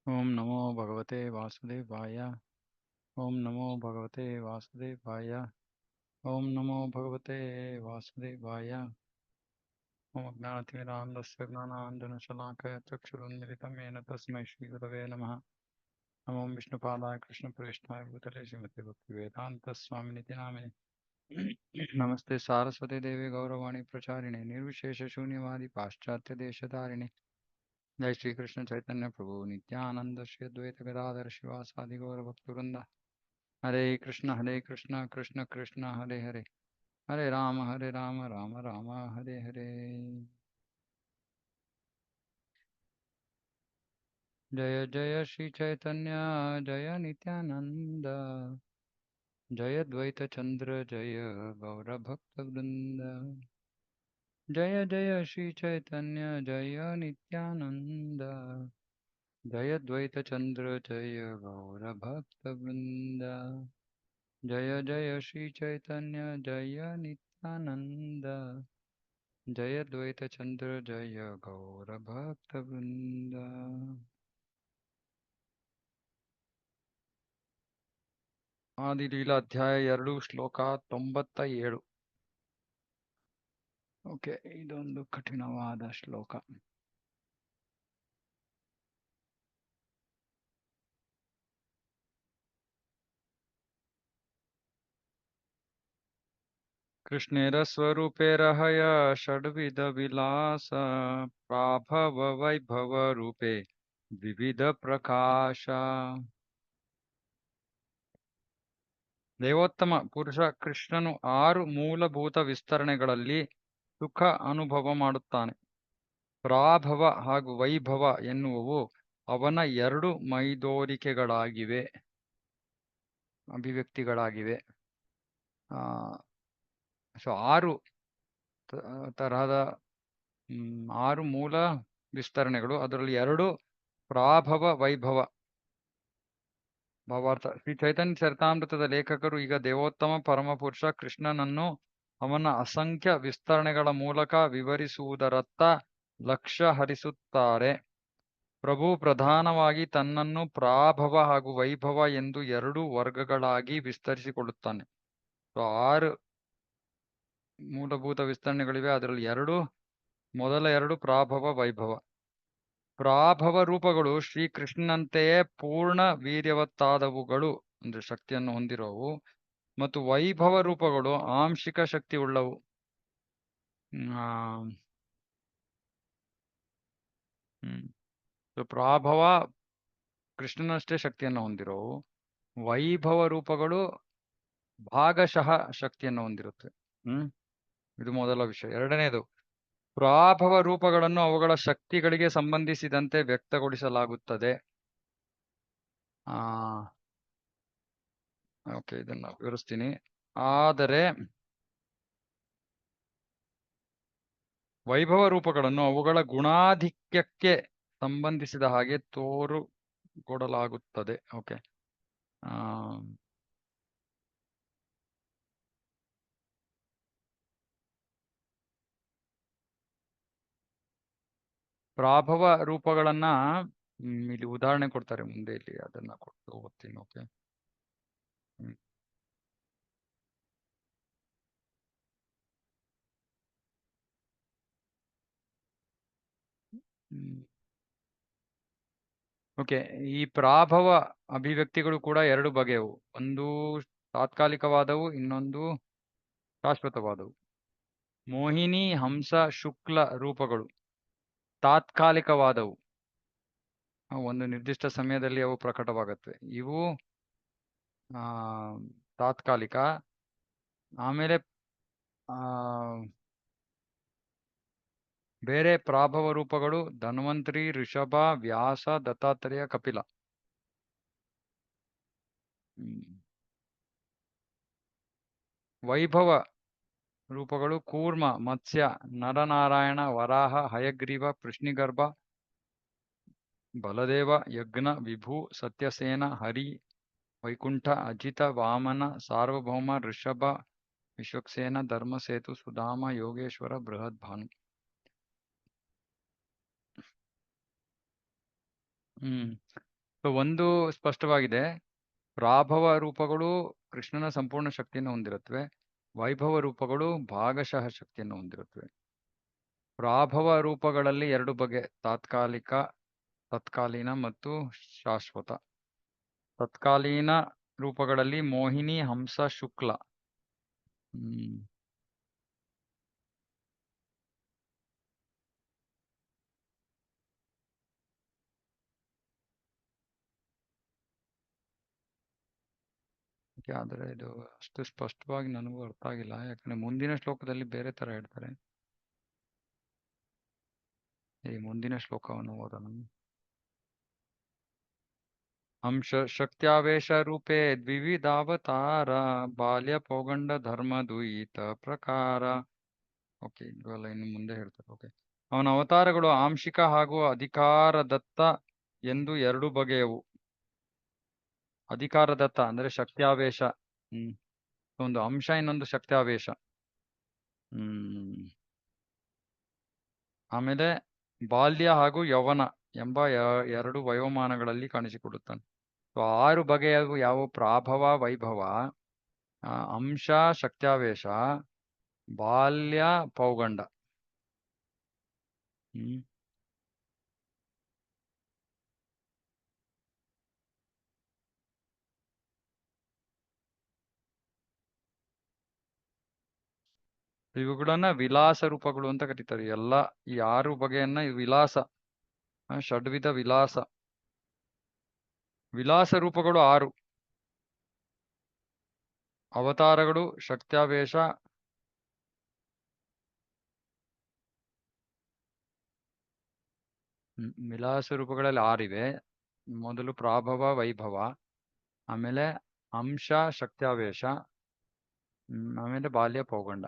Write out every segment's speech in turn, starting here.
ओम नमो भगवते वासुदेवाय। ओम नमो भगवते वासुदेवाय। ओम नमो भगवते वासुदेवाय। ओम ज्ञानतिमिरान्धस्य ज्ञानाञ्जनशलाकया चक्षुरुन्मिलितं येन तस्मै श्रीगुरवे नमः। नमो विष्णुपादाय कृष्णप्रेष्ठाय भूतले श्रीमते भक्तिवेदान्तस्वामिनिति नामिने। नमस्ते सारस्वती देवी गौरवाणी प्रचारिणे निर्विशेषशून्यवादी पाश्चात्यदेशधारिणे। जय श्री कृष्ण चैतन्य प्रभु नित्यानंद श्री अद्वैत गदाधर शिवासादि गौर भक्तवृंद। हरे कृष्ण कृष्ण कृष्ण हरे हरे, हरे राम राम राम हरे हरे। जय जय श्री चैतन्य जय नित्यानंद, जय द्वैत चंद्र जय गौर भक्त वृंद। जय जय श्री चैतन्य जय नित्यानंद, जय द्वैत चंद्र जय गौर भक्त वृंद। जय जय श्री चैतन्य जय नित्यानंद, जय द्वैत चंद्र जय गौर भक्त वृंद। ಆದಿಲೀಲಾ ಅಧ್ಯಾಯ 2 ಶ್ಲೋಕ 97. ಓಕೆ, ಇದೊಂದು ಕಠಿಣವಾದ ಶ್ಲೋಕ. ಕೃಷ್ಣೇರ ಸ್ವರೂಪೇರಹಯ ಷಡ್ವಿಧ ವಿಲಾಸ ಪ್ರಾಭವ ವೈಭವ ರೂಪೇ ವಿವಿಧ ಪ್ರಕಾಶ. ದೇವೋತ್ತಮ ಪುರುಷ ಕೃಷ್ಣನು 6 ಮೂಲಭೂತ ವಿಸ್ತರಣೆಗಳಲ್ಲಿ ಸುಖ ಅನುಭವ ಮಾಡುತ್ತಾನೆ. ಪ್ರಾಭವ ಹಾಗೂ ವೈಭವ ಎನ್ನುವವು ಅವನ 2 ಮೈದೋರಿಕೆಗಳಾಗಿವೆ, ಅಭಿವ್ಯಕ್ತಿಗಳಾಗಿವೆ. ಸೊ 6 ತರಹದ 6 ಮೂಲ ವಿಸ್ತರಣೆಗಳು, ಅದರಲ್ಲಿ 2 ಪ್ರಾಭವ ವೈಭವ. ಭಾವಾರ್ಥ: ಶ್ರೀ ಚೈತನ್ಯ ಚರಿತಾಮೃತದ ಲೇಖಕರು ಈಗ ದೇವೋತ್ತಮ ಪರಮಪುರುಷ ಕೃಷ್ಣನನ್ನು ಅವನ ಅಸಂಖ್ಯ ವಿಸ್ತರಣೆಗಳ ಮೂಲಕ ವಿವರಿಸುವುದರತ್ತ ಲಕ್ಷ್ಯ ಹರಿಸುತ್ತಾರೆ. ಪ್ರಭು ಪ್ರಧಾನವಾಗಿ ತನ್ನನ್ನು ಪ್ರಾಭವ ಹಾಗೂ ವೈಭವ ಎಂದು 2 ವರ್ಗಗಳಾಗಿ ವಿಸ್ತರಿಸಿಕೊಳ್ಳುತ್ತಾನೆ. 6 ಮೂಲಭೂತ ವಿಸ್ತರಣೆಗಳಿವೆ, ಅದರಲ್ಲಿ 2 ಮೊದಲ 2 ಪ್ರಾಭವ ವೈಭವ. ಪ್ರಾಭವ ರೂಪಗಳು ಶ್ರೀಕೃಷ್ಣನಂತೆಯೇ ಪೂರ್ಣ ವೀರ್ಯವತ್ತಾದವುಗಳು, ಅಂದ್ರೆ ಶಕ್ತಿಯನ್ನು ಹೊಂದಿರುವವು, ಮತ್ತು ವೈಭವ ರೂಪಗಳು ಆಂಶಿಕ ಶಕ್ತಿ ಉಳ್ಳವು. ಪ್ರಾಭವ ಕೃಷ್ಣನಷ್ಟೇ ಶಕ್ತಿಯನ್ನು ಹೊಂದಿರೋವು, ವೈಭವ ರೂಪಗಳು ಭಾಗಶಃ ಶಕ್ತಿಯನ್ನು ಹೊಂದಿರುತ್ತೆ. ಇದು ಮೊದಲ ವಿಷಯ. ಎರಡನೇದು, ಪ್ರಾಭವ ರೂಪಗಳನ್ನು ಅವುಗಳ ಶಕ್ತಿಗಳಿಗೆ ಸಂಬಂಧಿಸಿದಂತೆ ವ್ಯಕ್ತಗೊಳಿಸಲಾಗುತ್ತದೆ. ಓಕೆ, ಇದನ್ನು ವಿವರಿಸ್ತೀನಿ. ಆದರೆ ವೈಭವ ರೂಪಗಳನ್ನು ಅವುಗಳ ಗುಣಾಧಿಕ್ಯಕ್ಕೆ ಸಂಬಂಧಿಸಿದ ಹಾಗೆ ತೋರುಗೊಡಲಾಗುತ್ತದೆ. ಓಕೆ, ಪ್ರಾಭವ ರೂಪಗಳನ್ನ ಇಲ್ಲಿ ಉದಾಹರಣೆ ಕೊಡ್ತಾರೆ ಮುಂದೆ, ಇಲ್ಲಿ ಅದನ್ನ ಕೊಟ್ಟು ಓದ್ತೀನಿ. Okay, okay. ಈ ಪ್ರಾಭವ ಅಭಿವ್ಯಕ್ತಿಗಳು ಕೂಡ 2 ಬಗೆಯವು. ಒಂದು ತಾತ್ಕಾಲಿಕವಾದವು, ಇನ್ನೊಂದು ಶಾಶ್ವತವಾದವು. ಮೋಹಿನಿ, ಹಂಸ, ಶುಕ್ಲ ರೂಪಗಳು ತಾತ್ಕಾಲಿಕವಾದವು, ಒಂದು ನಿರ್ದಿಷ್ಟ ಸಮಯದಲ್ಲಿ ಅವು ಪ್ರಕಟವಾಗುತ್ತವೆ. ಇವು ತಾತ್ಕಾಲಿಕ. ಆಮೇಲೆ ಬೇರೆ ಪ್ರಾಭವ ರೂಪಗಳು ಧನ್ವಂತರಿ, ಋಷಭ, ವ್ಯಾಸ, ದತ್ತಾತ್ರೇಯ, ಕಪಿಲ. ವೈಭವ ರೂಪಗಳು ಕೂರ್ಮ, ಮತ್ಸ್ಯ, ನರನಾರಾಯಣ, ವರಾಹ, ಹಯಗ್ರೀವ, ಕೃಷ್ಣಿಗರ್ಭ, ಬಲದೇವ, ಯಜ್ಞ, ವಿಭು, ಸತ್ಯಸೇನ, ಹರಿ, ವೈಕುಂಠ, ಅಜಿತ, ವಾಮನ, ಸಾರ್ವಭೌಮ, ಋಷಭ, ವಿಶ್ವಕ್ಸೇನ, ಧರ್ಮಸೇತು, ಸುಧಾಮ, ಯೋಗೇಶ್ವರ, ಬೃಹದ್ಭಾನು. ಸೊ ಒಂದು ಸ್ಪಷ್ಟವಾಗಿದೆ, ಪ್ರಾಭವ ರೂಪಗಳು ಕೃಷ್ಣನ ಸಂಪೂರ್ಣ ಶಕ್ತಿಯನ್ನು ಹೊಂದಿರುತ್ತವೆ, ವೈಭವ ರೂಪಗಳು ಭಾಗಶಃ ಶಕ್ತಿಯನ್ನು ಹೊಂದಿರುತ್ತವೆ. ಪ್ರಾಭವ ರೂಪಗಳಲ್ಲಿ ಎರಡು ಬಗೆ, ತತ್ಕಾಲೀನ ಮತ್ತು ಶಾಶ್ವತ. ತತ್ಕಾಲೀನ ರೂಪಗಳಲ್ಲಿ ಮೋಹಿನಿ, ಹಂಸ, ಶುಕ್ಲ. ಆದರೆ ಇದು ಅಷ್ಟು ಸ್ಪಷ್ಟವಾಗಿ ನನಗೂ ಅರ್ಥ ಆಗಿಲ್ಲ, ಯಾಕಂದ್ರೆ ಮುಂದಿನ ಶ್ಲೋಕದಲ್ಲಿ ಬೇರೆ ತರ ಹೇಳ್ತಾರೆ. ಈ ಮುಂದಿನ ಶ್ಲೋಕವನ್ನು ಓದೋಣ. ಅಂಶ ಶಕ್ತ್ಯಾವೇಶ ರೂಪೇ ದ್ವಿವಿಧಾವತಾರ ಬಾಲ್ಯ ಪೌಗಂಡ ಧರ್ಮ ದ್ವೈತ ಪ್ರಕಾರ. ಓಕೆ, ಇವೆಲ್ಲ ಇನ್ನು ಮುಂದೆ ಹೇಳ್ತಾರೆ. ಓಕೆ, ಅವನ ಅವತಾರಗಳು ಆಂಶಿಕ ಹಾಗೂ ಅಧಿಕಾರದತ್ತ ಎಂದು ಎರಡು ಬಗೆಯವು. ಅಧಿಕಾರದತ್ತ ಅಂದ್ರೆ ಶಕ್ತ್ಯಾವೇಶ, ಒಂದು ಅಂಶ, ಇನ್ನೊಂದು ಶಕ್ತ್ಯಾವೇಶ. ಆಮೇಲೆ ಬಾಲ್ಯ ಹಾಗೂ ಯೌವನ ಎಂಬ ಎರಡು ವಯೋಮಾನಗಳಲ್ಲಿ ಕಾಣಿಸಿಕೊಡುತ್ತಾನೆ. 6 ಬಗೆಯವು ಯಾವುವು? ಪ್ರಾಭವ, ವೈಭವ, ಅಂಶ, ಶಕ್ತ್ಯಾವೇಶ, ಬಾಲ್ಯ, ಪೌಗಂಡ. ಇವುಗಳನ್ನ ವಿಲಾಸ ರೂಪಗಳು ಅಂತ ಕರೀತಾರೆ. ಎಲ್ಲ ಈ 6 ಬಗೆಯನ್ನ ವಿಲಾಸ, ಷಡ್ವಿಧ ವಿಲಾಸ. ವಿಲಾಸ ರೂಪಗಳು 6: ಅವತಾರಗಳು, ಶಕ್ತ್ಯಾವೇಶ, ವಿಲಾಸ ರೂಪಗಳಲ್ಲಿ 6 ಇವೆ. ಮೊದಲು ಪ್ರಾಭವ, ವೈಭವ, ಆಮೇಲೆ ಅಂಶ, ಶಕ್ತ್ಯಾವೇಶ, ಆಮೇಲೆ ಬಾಲ್ಯ, ಪೌಗಂಡ.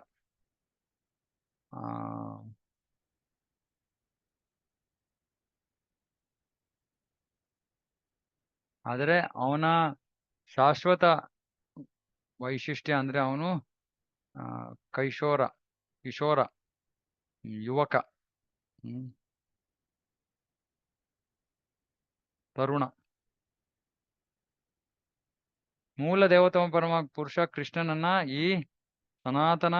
ಆದರೆ ಅವನ ಶಾಶ್ವತ ವೈಶಿಷ್ಟ್ಯ ಅಂದ್ರೆ ಅವನು ಕಿಶೋರ, ಯುವಕ, ತರುಣ. ಮೂಲ ದೇವೋತ್ತಮ ಪರಮ ಪುರುಷ ಕೃಷ್ಣನನ್ನ ಈ ಸನಾತನ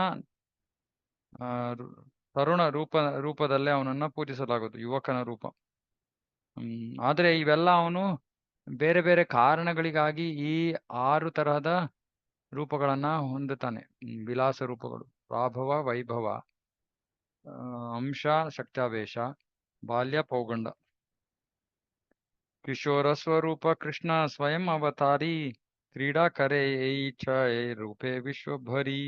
ತರುಣ ರೂಪದಲ್ಲೇ ಅವನನ್ನ ಪೂಜಿಸಲಾಗುವುದು, ಯುವಕನ ರೂಪ. ಆದ್ರೆ ಇವೆಲ್ಲ ಅವನು ಬೇರೆ ಬೇರೆ ಕಾರಣಗಳಿಗಾಗಿ ಈ 6 ತರಹದ ರೂಪಗಳನ್ನ ಹೊಂದುತ್ತಾನೆ. ವಿಲಾಸ ರೂಪಗಳು: ಪ್ರಾಭವ, ವೈಭವ, ಅಂಶ, ಶಕ್ತ್ಯಾವೇಶ, ಬಾಲ್ಯ, ಪೌಗಂಡ. ಕಿಶೋರ ಸ್ವರೂಪ ಕೃಷ್ಣ ಸ್ವಯಂ ಅವತಾರಿ, ಕ್ರೀಡಾ ಕರೆ ರೂಪೇ ವಿಶ್ವಭರಿ.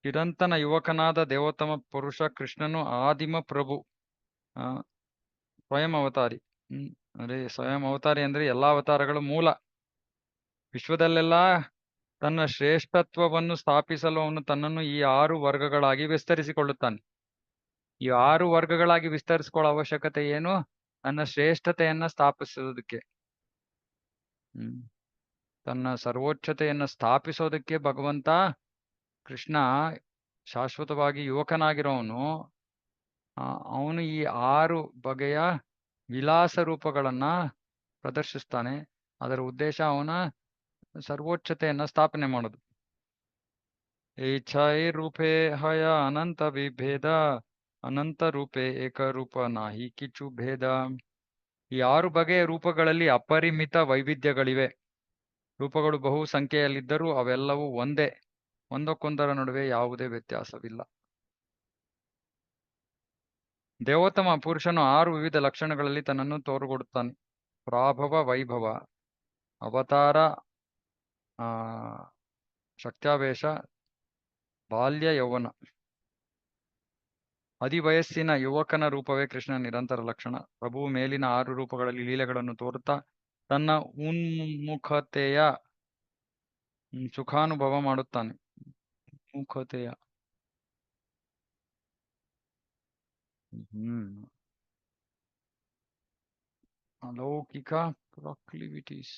ಚಿರಂತನ ಯುವಕನಾದ ದೇವೋತ್ತಮ ಪುರುಷ ಕೃಷ್ಣನು ಆದಿಮ ಪ್ರಭು, ಸ್ವಯಂ ಅವತಾರಿ. ಅಂದ್ರೆ ಸ್ವಯಂ ಅವತಾರಿ ಅಂದ್ರೆ ಎಲ್ಲಾ ಅವತಾರಗಳು ಮೂಲ. ವಿಶ್ವದಲ್ಲೆಲ್ಲ ತನ್ನ ಶ್ರೇಷ್ಠತ್ವವನ್ನು ಸ್ಥಾಪಿಸಲು ಅವನು ತನ್ನನ್ನು ಈ 6 ವರ್ಗಗಳಾಗಿ ವಿಸ್ತರಿಸಿಕೊಳ್ಳುತ್ತಾನೆ. ಈ 6 ವರ್ಗಗಳಾಗಿ ವಿಸ್ತರಿಸಿಕೊಳ್ಳೋ ಅವಶ್ಯಕತೆ ಏನು? ತನ್ನ ಶ್ರೇಷ್ಠತೆಯನ್ನ ಸ್ಥಾಪಿಸೋದಕ್ಕೆ, ತನ್ನ ಸರ್ವೋಚ್ಚತೆಯನ್ನು ಸ್ಥಾಪಿಸೋದಕ್ಕೆ ಭಗವಂತ ಕೃಷ್ಣ ಶಾಶ್ವತವಾಗಿ ಯುವಕನಾಗಿರೋವನು. ಅವನು ಈ 6 ಬಗೆಯ ವಿಲಾಸ ರೂಪಗಳನ್ನ ಪ್ರದರ್ಶಿಸ್ತಾನೆ. ಅದರ ಉದ್ದೇಶ ಅವನ ಸರ್ವೋಚ್ಚತೆಯನ್ನ ಸ್ಥಾಪನೆ ಮಾಡೋದು. ಏಚ್ಛೈ ರೂಪೇ ಹಯ ಅನಂತ ವಿಭೇದ, ಅನಂತ ರೂಪೇ ಏಕರೂಪ ನಾಹಿ ಕಿಚು ಭೇದ. ಈ 6 ಬಗೆಯ ರೂಪಗಳಲ್ಲಿ ಅಪರಿಮಿತ ವೈವಿಧ್ಯಗಳಿವೆ. ರೂಪಗಳು ಬಹು ಸಂಖ್ಯೆಯಲ್ಲಿದ್ದರೂ ಅವೆಲ್ಲವೂ ಒಂದೇ, ಒಂದಕ್ಕೊಂದರ ನಡುವೆ ಯಾವುದೇ ವ್ಯತ್ಯಾಸವಿಲ್ಲ. ದೇವೋತ್ತಮ ಪುರುಷನು 6 ವಿವಿಧ ಲಕ್ಷಣಗಳಲ್ಲಿ ತನ್ನನ್ನು ತೋರುಗೊಡುತ್ತಾನೆ: ಪ್ರಾಭವ, ವೈಭವ, ಅವತಾರ, ಶಕ್ತ್ಯಾವೇಶ, ಬಾಲ್ಯ, ಯೌವನ. ಅಧಿವಯಸ್ಸಿನ ಯುವಕನ ರೂಪವೇ ಕೃಷ್ಣನ ನಿರಂತರ ಲಕ್ಷಣ. ಪ್ರಭು ಮೇಲಿನ 6 ರೂಪಗಳಲ್ಲಿ ಲೀಲೆಗಳನ್ನು ತೋರುತ್ತಾ ತನ್ನ ಉನ್ಮುಖತೆಯ ಸುಖಾನುಭವ ಮಾಡುತ್ತಾನೆ. ಮುಖತೆಯ ಅಲೌಕಿಕ ಪ್ರೊಕ್ಲಿವಿಟೀಸ್.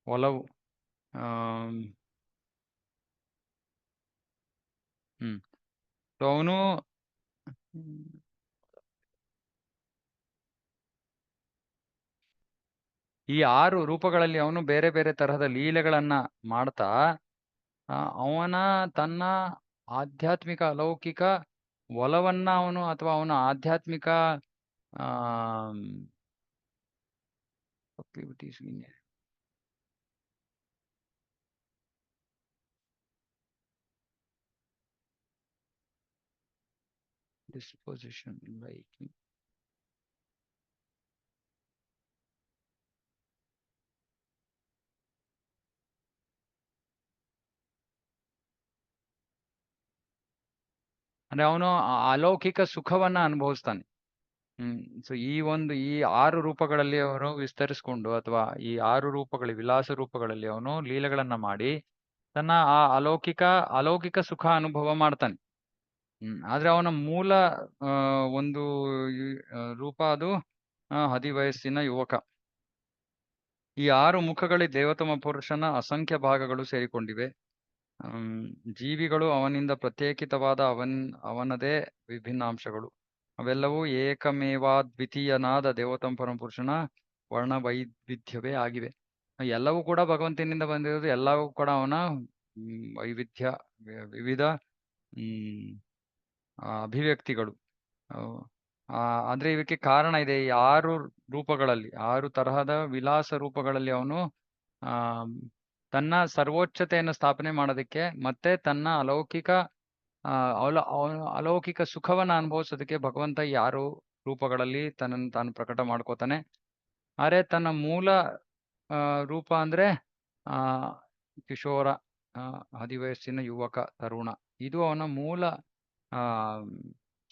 ಒಲವು. ಆಮ್, ಹ್ಮ್ ಸೊ ಅವನು ಈ 6 ರೂಪಗಳಲ್ಲಿ ಅವನು ಬೇರೆ ಬೇರೆ ತರಹದ ಲೀಲೆಗಳನ್ನ ಮಾಡ್ತಾ ಅವನ ತನ್ನ ಆಧ್ಯಾತ್ಮಿಕ ಅಲೌಕಿಕ ಒಲವನ್ನ ಅವನು ಅಥವಾ ಅವನ ಆಧ್ಯಾತ್ಮಿಕ proclivities disposition like ಅಂದ್ರೆ ಅವನು ಅಲೌಕಿಕ ಸುಖವನ್ನ ಅನುಭವಿಸ್ತಾನೆ. ಸೊ ಈ 6 ರೂಪಗಳಲ್ಲಿ ಅವನು ವಿಸ್ತರಿಸಿಕೊಂಡು ಅಥವಾ ಈ 6 ರೂಪಗಳ ವಿಲಾಸ ರೂಪಗಳಲ್ಲಿ ಅವನು ಲೀಲೆಗಳನ್ನ ಮಾಡಿ ತನ್ನ ಆ ಅಲೌಕಿಕ ಸುಖ ಅನುಭವ ಮಾಡ್ತಾನೆ. ಆದ್ರೆ ಅವನ ಮೂಲ ಒಂದು ರೂಪ ಅದು ಹದಿವಯಸ್ಸಿನ ಯುವಕ. ಈ 6 ಮುಖಗಳಲ್ಲಿ ದೇವತಮ ಪುರುಷನ ಅಸಂಖ್ಯ ಭಾಗಗಳು ಸೇರಿಕೊಂಡಿವೆ. ಜೀವಿಗಳು ಅವನಿಂದ ಪ್ರತ್ಯೇಕಿತವಾದ ಅವನದೇ ವಿಭಿನ್ನಾಂಶಗಳು. ಅವೆಲ್ಲವೂ ಏಕಮೇವಾದ್ವಿತೀಯನಾದ ದೇವೋತ್ತಮ ಪರಮಪುರುಷನ ವರ್ಣ ವೈವಿಧ್ಯವೇ ಆಗಿವೆ. ಎಲ್ಲವೂ ಕೂಡ ಭಗವಂತನಿಂದ ಬಂದಿರೋದು, ಎಲ್ಲವೂ ಕೂಡ ಅವನ ವೈವಿಧ್ಯ, ವಿವಿಧ ಅಭಿವ್ಯಕ್ತಿಗಳು. ಅಂದ್ರೆ ಇವಕ್ಕೆ ಕಾರಣ ಇದೆ. ಈ 6 ರೂಪಗಳಲ್ಲಿ 6 ತರಹದ ವಿಲಾಸ ರೂಪಗಳಲ್ಲಿ ಅವನು ತನ್ನ ಸರ್ವೋಚ್ಚತೆಯನ್ನು ಸ್ಥಾಪನೆ ಮಾಡೋದಕ್ಕೆ ಮತ್ತೆ ತನ್ನ ಅಲೌಕಿಕ ಸುಖವನ್ನ ಅನುಭವಿಸೋದಕ್ಕೆ ಭಗವಂತ ಈ 6 ರೂಪಗಳಲ್ಲಿ ತನ್ನನ್ನು ತಾನು ಪ್ರಕಟ ಮಾಡ್ಕೋತಾನೆ. ಆದ್ರೆ ತನ್ನ ಮೂಲ ರೂಪ ಅಂದ್ರೆ ಕಿಶೋರ, ಹದಿವಯಸ್ಸಿನ ಯುವಕ, ತರುಣ. ಇದು ಅವನ ಮೂಲ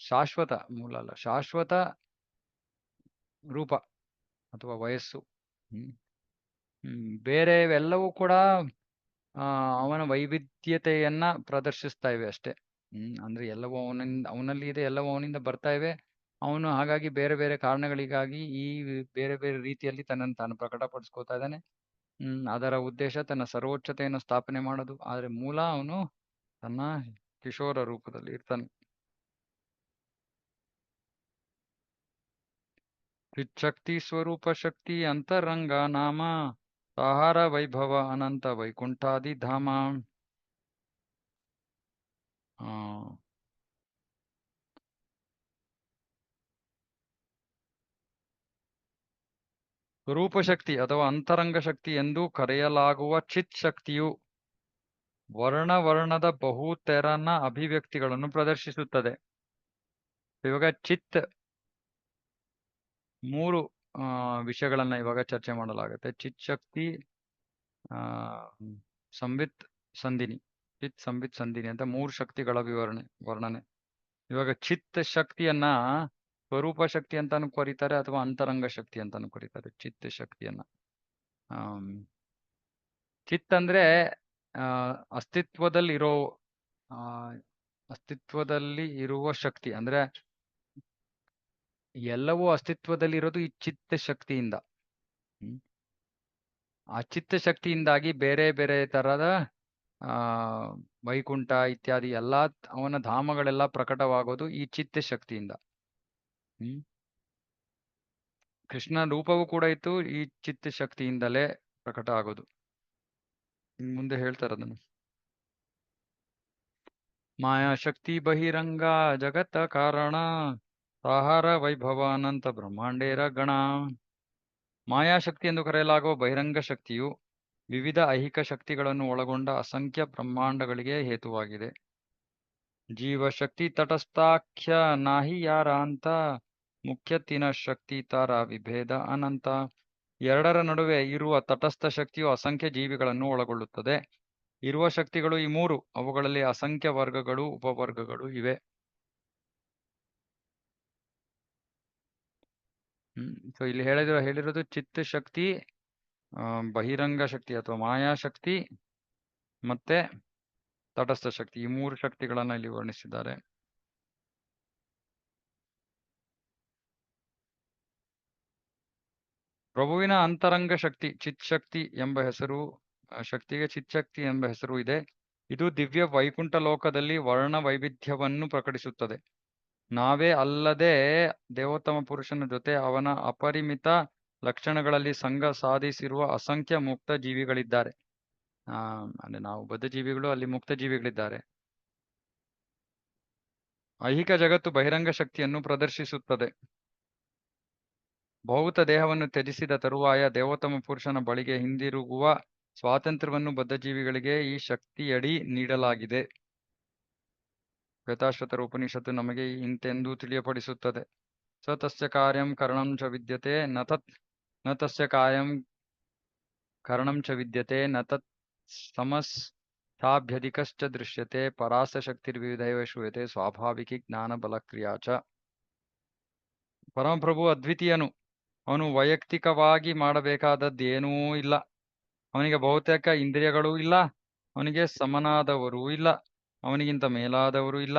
ಶಾಶ್ವತ ರೂಪ ಅಥವಾ ವಯಸ್ಸು. ಬೇರೆವೆಲ್ಲವೂ ಕೂಡ ಅವನ ವೈವಿಧ್ಯತೆಯನ್ನ ಪ್ರದರ್ಶಿಸ್ತಾ ಇವೆ ಅಷ್ಟೇ. ಅಂದ್ರೆ ಎಲ್ಲವೂ ಅವನಲ್ಲಿ ಇದೆ, ಎಲ್ಲವೂ ಅವನಿಂದ ಬರ್ತಾ ಇವೆ. ಅವನು ಹಾಗಾಗಿ ಬೇರೆ ಬೇರೆ ಕಾರಣಗಳಿಗಾಗಿ ಈ ಬೇರೆ ಬೇರೆ ರೀತಿಯಲ್ಲಿ ತನ್ನನ್ನು ತಾನು ಪ್ರಕಟಪಡಿಸ್ಕೋತಾ ಇದ್ದಾನೆ. ಅದರ ಉದ್ದೇಶ ತನ್ನ ಸರ್ವೋಚ್ಚತೆಯನ್ನು ಸ್ಥಾಪನೆ ಮಾಡೋದು. ಆದ್ರೆ ಮೂಲ ಅವನು ತನ್ನ ಕಿಶೋರ ರೂಪದಲ್ಲಿ ಇರ್ತಾನೆ. ಚಿಚ್ಚಕ್ತಿ ಸ್ವರೂಪ ಶಕ್ತಿ ಅಂತರಂಗ ನಾಮ ಸಾಹಾರ ವೈಭವ ಅನಂತ ವೈಕುಂಠಾದಿ ಧಾಮ. ಸ್ವರೂಪ ಶಕ್ತಿ ಅಥವಾ ಅಂತರಂಗ ಶಕ್ತಿ ಎಂದು ಕರೆಯಲಾಗುವ ಚಿತ್ ಶಕ್ತಿಯು ವರ್ಣದ ಬಹುತೆರನ ಅಭಿವ್ಯಕ್ತಿಗಳನ್ನು ಪ್ರದರ್ಶಿಸುತ್ತದೆ. ಇವಾಗ ಚಿತ್ 3 ವಿಷಯಗಳನ್ನ ಇವಾಗ ಚರ್ಚೆ ಮಾಡಲಾಗುತ್ತೆ. ಚಿತ್ ಶಕ್ತಿ, ಸಂವಿತ್, ಸಂಧಿನಿ. ಚಿತ್, ಸಂವಿತ್, ಸಂಧಿನಿ ಅಂತ 3 ಶಕ್ತಿಗಳ ವರ್ಣನೆ. ಇವಾಗ ಚಿತ್ ಶಕ್ತಿಯನ್ನ ಸ್ವರೂಪ ಶಕ್ತಿ ಅಂತಾನು ಕರೀತಾರೆ ಅಥವಾ ಅಂತರಂಗ ಶಕ್ತಿ ಅಂತಾನು ಕರೀತಾರೆ. ಚಿತ್ ಶಕ್ತಿಯನ್ನ ಚಿತ್ ಅಂದ್ರೆ ಅಸ್ತಿತ್ವದಲ್ಲಿ ಇರುವ ಶಕ್ತಿ. ಅಂದ್ರೆ ಎಲ್ಲವೂ ಅಸ್ತಿತ್ವದಲ್ಲಿ ಇರೋದು ಈ ಚಿತ್ತ ಶಕ್ತಿಯಿಂದ. ಆ ಚಿತ್ತ ಶಕ್ತಿಯಿಂದಾಗಿ ಬೇರೆ ಬೇರೆ ತರದ ವೈಕುಂಠ ಇತ್ಯಾದಿ ಎಲ್ಲಾ ಅವನ ಧಾಮಗಳೆಲ್ಲ ಪ್ರಕಟವಾಗೋದು ಈ ಚಿತ್ತ ಶಕ್ತಿಯಿಂದ. ಕೃಷ್ಣ ರೂಪವೂ ಕೂಡ ಇತ್ತು ಈ ಚಿತ್ತ ಶಕ್ತಿಯಿಂದಲೇ ಪ್ರಕಟ ಆಗೋದು. ಮುಂದೆ ಹೇಳ್ತಾರೆ ಅದನ್ನು. ಮಾಯಾಶಕ್ತಿ ಬಹಿರಂಗ ಜಗತ್ತ ಕಾರಣ ಸಾಹಾರ ವೈಭವ ಅನಂತ ಬ್ರಹ್ಮಾಂಡೇರ ಗಣ. ಮಾಯಾಶಕ್ತಿ ಎಂದು ಕರೆಯಲಾಗುವ ಬಹಿರಂಗ ಶಕ್ತಿಯು ವಿವಿಧ ಐಹಿಕ ಶಕ್ತಿಗಳನ್ನು ಒಳಗೊಂಡ ಅಸಂಖ್ಯ ಬ್ರಹ್ಮಾಂಡಗಳಿಗೆ ಹೇತುವಾಗಿದೆ. ಜೀವಶಕ್ತಿ ತಟಸ್ಥಾಖ್ಯ ನಾಹಿ ಯಾರ ಅಂತ ಮುಖ್ಯತ್ತಿನ ಶಕ್ತಿ ತರ ವಿಭೇದ ಅನಂತ. ಎರಡರ ನಡುವೆ ಇರುವ ತಟಸ್ಥ ಶಕ್ತಿಯು ಅಸಂಖ್ಯ ಜೀವಿಗಳನ್ನು ಒಳಗೊಳ್ಳುತ್ತದೆ. ಇರುವ ಶಕ್ತಿಗಳು ಈ 3, ಅವುಗಳಲ್ಲಿ ಅಸಂಖ್ಯ ವರ್ಗಗಳು, ಉಪವರ್ಗಗಳು ಇವೆ. ಸೊ ಇಲ್ಲಿ ಹೇಳಿರೋದು ಚಿತ್ತ ಶಕ್ತಿ, ಬಹಿರಂಗ ಶಕ್ತಿ ಅಥವಾ ಮಾಯಾಶಕ್ತಿ ಮತ್ತೆ ತಟಸ್ಥ ಶಕ್ತಿ. ಈ 3 ಶಕ್ತಿಗಳನ್ನ ಇಲ್ಲಿ ವರ್ಣಿಸಿದ್ದಾರೆ. ಪ್ರಭುವಿನ ಅಂತರಂಗ ಶಕ್ತಿ ಚಿತ್ಶಕ್ತಿ ಎಂಬ ಹೆಸರು, ಶಕ್ತಿಗೆ ಚಿತ್ಶಕ್ತಿ ಎಂಬ ಹೆಸರು ಇದೆ. ಇದು ದಿವ್ಯ ವೈಕುಂಠ ಲೋಕದಲ್ಲಿ ವರ್ಣ ವೈವಿಧ್ಯವನ್ನು ಪ್ರಕಟಿಸುತ್ತದೆ. ನಾವೇ ಅಲ್ಲದೆ ದೇವೋತ್ತಮ ಪುರುಷನ ಜೊತೆ ಅವನ ಅಪರಿಮಿತ ಲಕ್ಷಣಗಳಲ್ಲಿ ಸಂಘ ಸಾಧಿಸಿರುವ ಅಸಂಖ್ಯ ಮುಕ್ತ ಜೀವಿಗಳಿದ್ದಾರೆ. ಅಂದ್ರೆ ನಾವು ಬದ್ಧ ಜೀವಿಗಳು, ಅಲ್ಲಿ ಮುಕ್ತ ಜೀವಿಗಳಿದ್ದಾರೆ. ಐಹಿಕ ಜಗತ್ತು ಬಹಿರಂಗ ಶಕ್ತಿಯನ್ನು ಪ್ರದರ್ಶಿಸುತ್ತದೆ. ಭೌತ ದೇಹವನ್ನು ತ್ಯಜಿಸಿದ ತರುವಾಯ ದೇವೋತ್ತಮ ಪುರುಷನ ಬಳಿಗೆ ಹಿಂದಿರುಗುವ ಸ್ವಾತಂತ್ರ್ಯವನ್ನು ಬದ್ಧಜೀವಿಗಳಿಗೆ ಈ ಶಕ್ತಿಯಡಿ ನೀಡಲಾಗಿದೆ. ಶ್ವೇತಾಶ್ವತರ ಉಪನಿಷತ್ತು ನಮಗೆ ಇಂತೆಂದು ತಿಳಿಯಪಡಿಸುತ್ತದೆ. ಸ ತಸ್ಯ ಕಾರ್ಯಂ ಕರಣಂ ಚ ವಿದ್ಯತೆ ನ ತಸ್ಯ ಕಾರ್ಯಂ ಕರಣಂ ಚ ವಿದ್ಯತೆ ನ ತತ್ ಸಮಸ್ತಾಭ್ಯಧಿಕಶ್ಚ ದೃಶ್ಯತೆ ಪರಾಸ ಶಕ್ತಿರ್ವಿವಿಧೈವ ಶ್ರೂಯತೆ ಸ್ವಾಭಾವಿಕಿ ಜ್ಞಾನ ಬಲಕ್ರಿಯಾ ಚ. ಪರಮಪ್ರಭು ಅದ್ವಿತೀಯನು. ಅವನು ವೈಯಕ್ತಿಕವಾಗಿ ಮಾಡಬೇಕಾದದ್ದೇನೂ ಇಲ್ಲ. ಅವನಿಗೆ ಬಹುತೇಕ ಇಂದ್ರಿಯಗಳೂ ಇಲ್ಲ. ಅವನಿಗೆ ಸಮನಾದವರೂ ಇಲ್ಲ. ಅವನಿಗಿಂತ ಮೇಲಾದವರೂ ಇಲ್ಲ.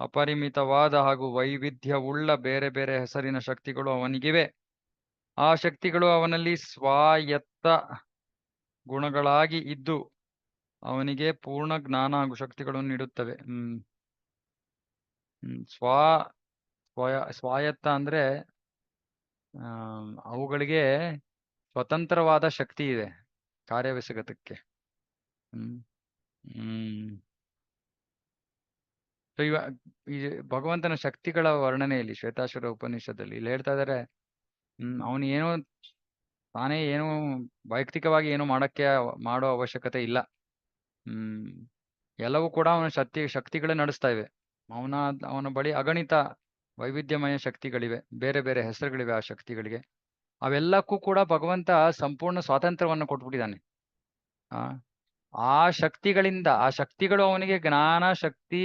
ಅಪರಿಮಿತವಾದ ಹಾಗೂ ವೈವಿಧ್ಯವುಳ್ಳ ಬೇರೆ ಬೇರೆ ಹೆಸರಿನ ಶಕ್ತಿಗಳು ಅವನಿಗಿವೆ. ಆ ಶಕ್ತಿಗಳು ಅವನಲ್ಲಿ ಸ್ವಾಯತ್ತ ಗುಣಗಳಾಗಿ ಇದ್ದು ಅವನಿಗೆ ಪೂರ್ಣ ಜ್ಞಾನ ಹಾಗೂ ಶಕ್ತಿಗಳನ್ನು ನೀಡುತ್ತವೆ. ಸ್ವಾಯತ್ತ ಅಂದ್ರೆ ಅವುಗಳಿಗೆ ಸ್ವತಂತ್ರವಾದ ಶಕ್ತಿ ಇದೆ ಕಾರ್ಯವೆಸಗತಕ್ಕೆ. ಈ ಭಗವಂತನ ಶಕ್ತಿಗಳ ವರ್ಣನೆಯಲ್ಲಿ ಶ್ವೇತಾಶ್ವರ ಉಪನಿಷತ್ತಲ್ಲಿ ಇಲ್ಲಿ ಹೇಳ್ತಾ ಇದ್ದಾರೆ, ಅವನು ಏನೋ ತಾನೇ ಏನು ವೈಯಕ್ತಿಕವಾಗಿ ಏನು ಮಾಡೋ ಅವಶ್ಯಕತೆ ಇಲ್ಲ. ಎಲ್ಲವೂ ಕೂಡ ಅವನ ಶಕ್ತಿಗಳೇ ನಡೆಸ್ತಾ ಇವೆ. ಅವನ ಬಳಿ ಅಗಣಿತ ವೈವಿಧ್ಯಮಯ ಶಕ್ತಿಗಳಿವೆ, ಬೇರೆ ಬೇರೆ ಹೆಸರುಗಳಿವೆ ಆ ಶಕ್ತಿಗಳಿಗೆ. ಅವೆಲ್ಲಕ್ಕೂ ಕೂಡ ಭಗವಂತ ಸಂಪೂರ್ಣ ಸ್ವಾತಂತ್ರ್ಯವನ್ನು ಕೊಟ್ಬಿಟ್ಟಿದ್ದಾನೆ. ಆ ಶಕ್ತಿಗಳು ಅವನಿಗೆ ಜ್ಞಾನ ಶಕ್ತಿ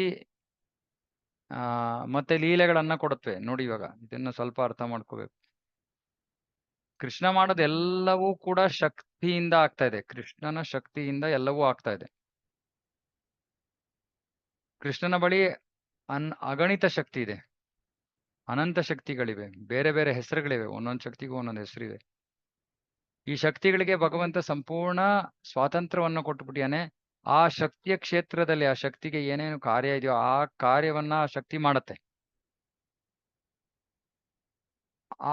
ಮತ್ತೆ ಲೀಲೆಗಳನ್ನ ಕೊಡುತ್ತವೆ. ನೋಡಿ, ಇವಾಗ ಇದನ್ನ ಸ್ವಲ್ಪ ಅರ್ಥ ಮಾಡ್ಕೋಬೇಕು. ಕೃಷ್ಣ ಮಾಡೋದೆಲ್ಲವೂ ಕೂಡ ಶಕ್ತಿಯಿಂದ ಆಗ್ತಾ ಇದೆ. ಕೃಷ್ಣನ ಶಕ್ತಿಯಿಂದ ಎಲ್ಲವೂ ಆಗ್ತಾ ಇದೆ. ಕೃಷ್ಣನ ಬಳಿ ಅಗಣಿತ ಶಕ್ತಿ ಇದೆ, ಅನಂತ ಶಕ್ತಿಗಳಿವೆ, ಬೇರೆ ಬೇರೆ ಹೆಸರುಗಳಿವೆ. ಒಂದೊಂದು ಶಕ್ತಿಗೂ ಒಂದೊಂದು ಹೆಸರಿವೆ. ಈ ಶಕ್ತಿಗಳಿಗೆ ಭಗವಂತ ಸಂಪೂರ್ಣ ಸ್ವಾತಂತ್ರ್ಯವನ್ನು ಕೊಟ್ಟುಬಿಟ್ಟಿಯಾನೆ. ಆ ಶಕ್ತಿಯ ಕ್ಷೇತ್ರದಲ್ಲಿ ಆ ಶಕ್ತಿಗೆ ಏನೇನು ಕಾರ್ಯ ಇದೆಯೋ ಆ ಕಾರ್ಯವನ್ನ ಆ ಶಕ್ತಿ ಮಾಡತ್ತೆ.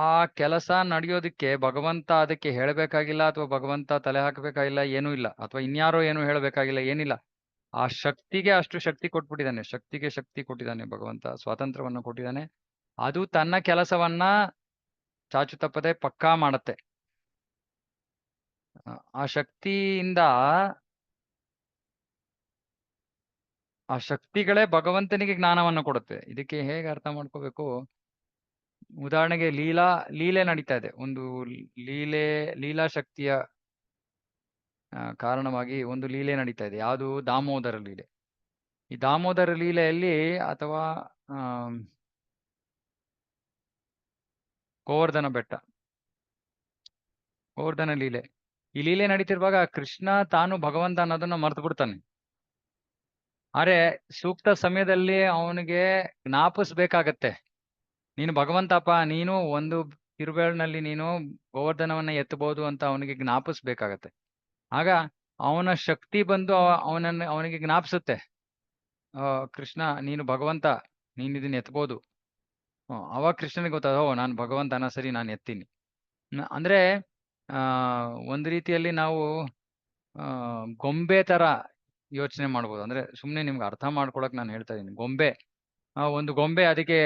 ಆ ಕೆಲಸ ನಡೆಯೋದಕ್ಕೆ ಭಗವಂತ ಅದಕ್ಕೆ ಹೇಳಬೇಕಾಗಿಲ್ಲ, ಅಥವಾ ಭಗವಂತ ತಲೆ ಹಾಕಬೇಕಾಗಿಲ್ಲ, ಏನೂ ಇಲ್ಲ. ಅಥವಾ ಇನ್ಯಾರೋ ಏನು ಹೇಳಬೇಕಾಗಿಲ್ಲ, ಏನಿಲ್ಲ. ಆ ಶಕ್ತಿಗೆ ಅಷ್ಟು ಶಕ್ತಿ ಕೊಟ್ಬಿಟ್ಟಿದ್ದಾನೆ. ಶಕ್ತಿಗೆ ಶಕ್ತಿ ಕೊಟ್ಟಿದ್ದಾನೆ ಭಗವಂತ, ಸ್ವಾತಂತ್ರ್ಯವನ್ನು ಕೊಟ್ಟಿದ್ದಾನೆ. ಅದು ತನ್ನ ಕೆಲಸವನ್ನ ಚಾಚು ತಪ್ಪದೆ ಪಕ್ಕಾ ಮಾಡತ್ತೆ. ಆ ಶಕ್ತಿಯಿಂದ ಆ ಶಕ್ತಿಗಳೇ ಭಗವಂತನಿಗೆ ಜ್ಞಾನವನ್ನು ಕೊಡುತ್ತೆ. ಇದಕ್ಕೆ ಹೇಗೆ ಅರ್ಥ ಮಾಡ್ಕೋಬೇಕು? ಉದಾಹರಣೆಗೆ ಲೀಲೆ ನಡೀತಾ ಇದೆ. ಒಂದು ಲೀಲಾ ಶಕ್ತಿಯ ಕಾರಣವಾಗಿ ಒಂದು ಲೀಲೆ ನಡೀತಾ ಇದೆ. ಯಾವುದು? ದಾಮೋದರ ಲೀಲೆ. ಈ ದಾಮೋದರ ಲೀಲೆಯಲ್ಲಿ ಅಥವಾ ಗೋವರ್ಧನ ಬೆಟ್ಟ, ಗೋವರ್ಧನ ಲೀಲೆ, ಈ ಲೀಲೆ ನಡೀತಿರುವಾಗ ಕೃಷ್ಣ ತಾನು ಭಗವಂತ ಅನ್ನೋದನ್ನ ಮರ್ತು ಬಿಡ್ತಾನೆ. ಆದ್ರೆ ಸೂಕ್ತ ಸಮಯದಲ್ಲಿ ಅವನಿಗೆ ಜ್ಞಾಪಿಸ್ಬೇಕಾಗತ್ತೆ, ನೀನು ಭಗವಂತಪ್ಪ, ನೀನು ಒಂದು ಕಿರುಬೇಳಿನಲ್ಲಿ ನೀನು ಗೋವರ್ಧನವನ್ನ ಎತ್ತಬಹುದು ಅಂತ ಅವನಿಗೆ ಜ್ಞಾಪಿಸ್ಬೇಕಾಗತ್ತೆ. ಆಗ ಅವನ ಶಕ್ತಿ ಬಂದು ಅವನಿಗೆ ಜ್ಞಾಪಿಸುತ್ತೆ, ಕೃಷ್ಣ ನೀನು ಭಗವಂತ, ನೀನು ಇದನ್ನ ಎತ್ತಬಹುದು. ಅವಾಗ ಕೃಷ್ಣನಿಗೆ ಗೊತ್ತಾದ, ನಾನು ಭಗವಂತನ, ಸರಿ ನಾನು ಎತ್ತೀನಿ. ಅಂದ್ರೆ ಒಂದು ರೀತಿಯಲ್ಲಿ ನಾವು ಗೊಂಬೆ ತರ ಯೋಚನೆ ಮಾಡ್ಬೋದು. ಅಂದ್ರೆ ಸುಮ್ಮನೆ ನಿಮ್ಗೆ ಅರ್ಥ ಮಾಡ್ಕೊಳಕ್ ನಾನು ಹೇಳ್ತಾ ಇದ್ದೀನಿ. ಒಂದು ಗೊಂಬೆ, ಅದಕ್ಕೆ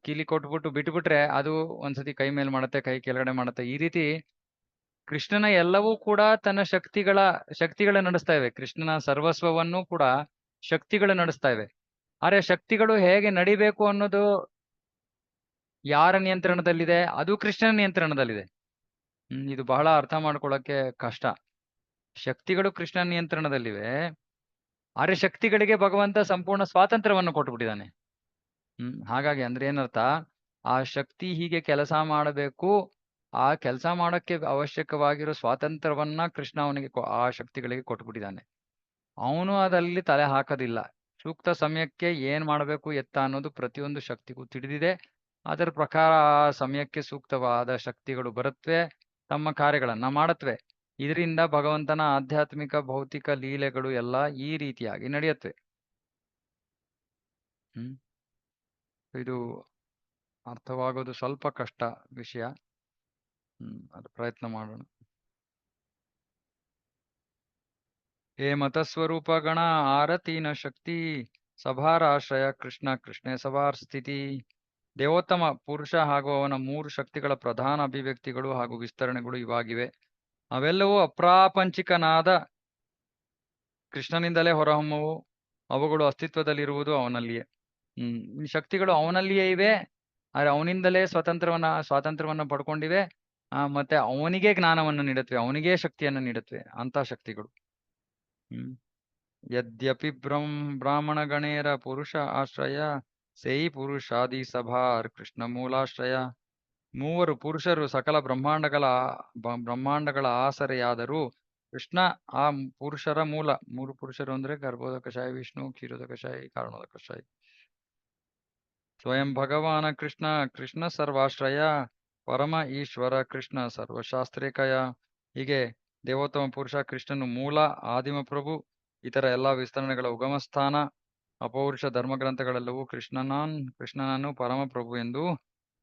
ಕೀಲಿ ಕೊಟ್ಬಿಟ್ಟು ಬಿಟ್ಬಿಟ್ರೆ ಅದು ಒಂದ್ಸತಿ ಕೈ ಮೇಲೆ ಮಾಡುತ್ತೆ, ಕೈ ಕೆಳಗಡೆ ಮಾಡುತ್ತೆ. ಈ ರೀತಿ ಕೃಷ್ಣನ ಎಲ್ಲವೂ ಕೂಡ ತನ್ನ ಶಕ್ತಿಗಳ ನಡೆಸ್ತಾ ಇವೆ. ಕೃಷ್ಣನ ಸರ್ವಸ್ವವನ್ನು ಕೂಡ ಶಕ್ತಿಗಳು ನಡೆಸ್ತಾ ಇವೆ. ಆದ್ರೆ ಶಕ್ತಿಗಳು ಹೇಗೆ ನಡಿಬೇಕು ಅನ್ನೋದು ಯಾರ ನಿಯಂತ್ರಣದಲ್ಲಿದೆ? ಅದು ಕೃಷ್ಣನ ನಿಯಂತ್ರಣದಲ್ಲಿದೆ. ಇದು ಬಹಳ ಅರ್ಥ ಮಾಡ್ಕೊಳ್ಳಕ್ಕೆ ಕಷ್ಟ. ಶಕ್ತಿಗಳು ಕೃಷ್ಣನ ನಿಯಂತ್ರಣದಲ್ಲಿವೆ, ಆದ್ರೆ ಶಕ್ತಿಗಳಿಗೆ ಭಗವಂತ ಸಂಪೂರ್ಣ ಸ್ವಾತಂತ್ರ್ಯವನ್ನು ಕೊಟ್ಟುಬಿಟ್ಟಿದ್ದಾನೆ. ಹಾಗಾಗಿ ಅಂದ್ರೆ ಏನರ್ಥ? ಆ ಶಕ್ತಿ ಹೀಗೆ ಕೆಲಸ ಮಾಡಬೇಕು, ಆ ಕೆಲಸ ಮಾಡಕ್ಕೆ ಅವಶ್ಯಕವಾಗಿರೋ ಸ್ವಾತಂತ್ರ್ಯವನ್ನ ಕೃಷ್ಣ ಅವನಿಗೆ ಆ ಶಕ್ತಿಗಳಿಗೆ ಕೊಟ್ಬಿಟ್ಟಿದ್ದಾನೆ. ಅವನು ಅದಲ್ಲಿ ತಲೆ ಹಾಕೋದಿಲ್ಲ. ಸೂಕ್ತ ಸಮಯಕ್ಕೆ ಏನ್ ಮಾಡಬೇಕು ಎತ್ತ ಅನ್ನೋದು ಪ್ರತಿಯೊಂದು ಶಕ್ತಿಗೂ ತಿಳಿದಿದೆ. ಅದರ ಪ್ರಕಾರ ಆ ಸಮಯಕ್ಕೆ ಸೂಕ್ತವಾದ ಶಕ್ತಿಗಳು ಬರುತ್ತವೆ, ತಮ್ಮ ಕಾರ್ಯಗಳನ್ನ ಮಾಡತ್ವೆ. ಇದರಿಂದ ಭಗವಂತನ ಆಧ್ಯಾತ್ಮಿಕ ಭೌತಿಕ ಲೀಲೆಗಳು ಎಲ್ಲ ಈ ರೀತಿಯಾಗಿ ನಡೆಯುತ್ತವೆ. ಹ್ಮ್ ಇದು ಅರ್ಥವಾಗೋದು ಸ್ವಲ್ಪ ಕಷ್ಟ ವಿಷಯ. ಅದು ಪ್ರಯತ್ನ ಮಾಡೋಣ. ಹೇ ಮತಸ್ವರೂಪ ಗಣ ಆರತೀನ ಶಕ್ತಿ ಸಭಾರಾಶ್ರಯ ಕೃಷ್ಣ ಕೃಷ್ಣೇ ಸಭಾರ್ ಸ್ಥಿತಿ. ದೇವೋತ್ತಮ ಪುರುಷ ಹಾಗೂ ಅವನ 3 ಶಕ್ತಿಗಳ ಪ್ರಧಾನ ಅಭಿವ್ಯಕ್ತಿಗಳು ಹಾಗೂ ವಿಸ್ತರಣೆಗಳು ಇವಾಗಿವೆ. ಅವೆಲ್ಲವೂ ಅಪ್ರಾಪಂಚಿಕನಾದ ಕೃಷ್ಣನಿಂದಲೇ ಹೊರಹೊಮ್ಮವು. ಅವುಗಳು ಅಸ್ತಿತ್ವದಲ್ಲಿರುವುದು ಅವನಲ್ಲಿಯೇ. ಈ ಶಕ್ತಿಗಳು ಅವನಲ್ಲಿಯೇ ಇವೆ. ಆದ್ರೆ ಅವನಿಂದಲೇ ಸ್ವಾತಂತ್ರ್ಯವನ್ನ ಪಡ್ಕೊಂಡಿವೆ. ಮತ್ತೆ ಅವನಿಗೆ ಜ್ಞಾನವನ್ನು ನೀಡುತ್ತವೆ, ಅವನಿಗೆ ಶಕ್ತಿಯನ್ನು ನೀಡುತ್ತವೆ ಅಂತ ಶಕ್ತಿಗಳು. ಯದ್ಯಪಿ ಬ್ರಾಹ್ಮಣಗಣೇರ ಪುರುಷ ಆಶ್ರಯ ಸೈ ಪುರುಷಾದಿ ಸಭಾರ್ ಕೃಷ್ಣ ಮೂಲಾಶ್ರಯ. 3 ಪುರುಷರು ಸಕಲ ಬ್ರಹ್ಮಾಂಡಗಳ ಆಸರೆಯಾದರೂ ಕೃಷ್ಣ ಆ ಪುರುಷರ ಮೂಲ. 3 ಪುರುಷರು ಅಂದ್ರೆ ಗರ್ಭೋದಕಶಾಯಿ ವಿಷ್ಣು, ಕ್ಷೀರೋದಕಶಾಯಿ, ಕಾರಣೋದಕಶಾಯಿ. ಸ್ವಯಂ ಭಗವಾನ ಕೃಷ್ಣ ಕೃಷ್ಣ ಸರ್ವಾಶ್ರಯ ಪರಮ ಈಶ್ವರ ಕೃಷ್ಣ ಸರ್ವಶಾಸ್ತ್ರೇಕಯ. ಹೀಗೆ ದೇವೋತ್ತಮ ಪುರುಷ ಕೃಷ್ಣನು ಮೂಲ, ಆದಿಮ ಪ್ರಭು, ಇತರ ಎಲ್ಲಾ ವಿಸ್ತರಣೆಗಳ ಉಗಮಸ್ಥಾನ. ಅಪೌರುಷ ಧರ್ಮಗ್ರಂಥಗಳೆಲ್ಲವೂ ಕೃಷ್ಣನನ್ನು ಪರಮ ಪ್ರಭು ಎಂದು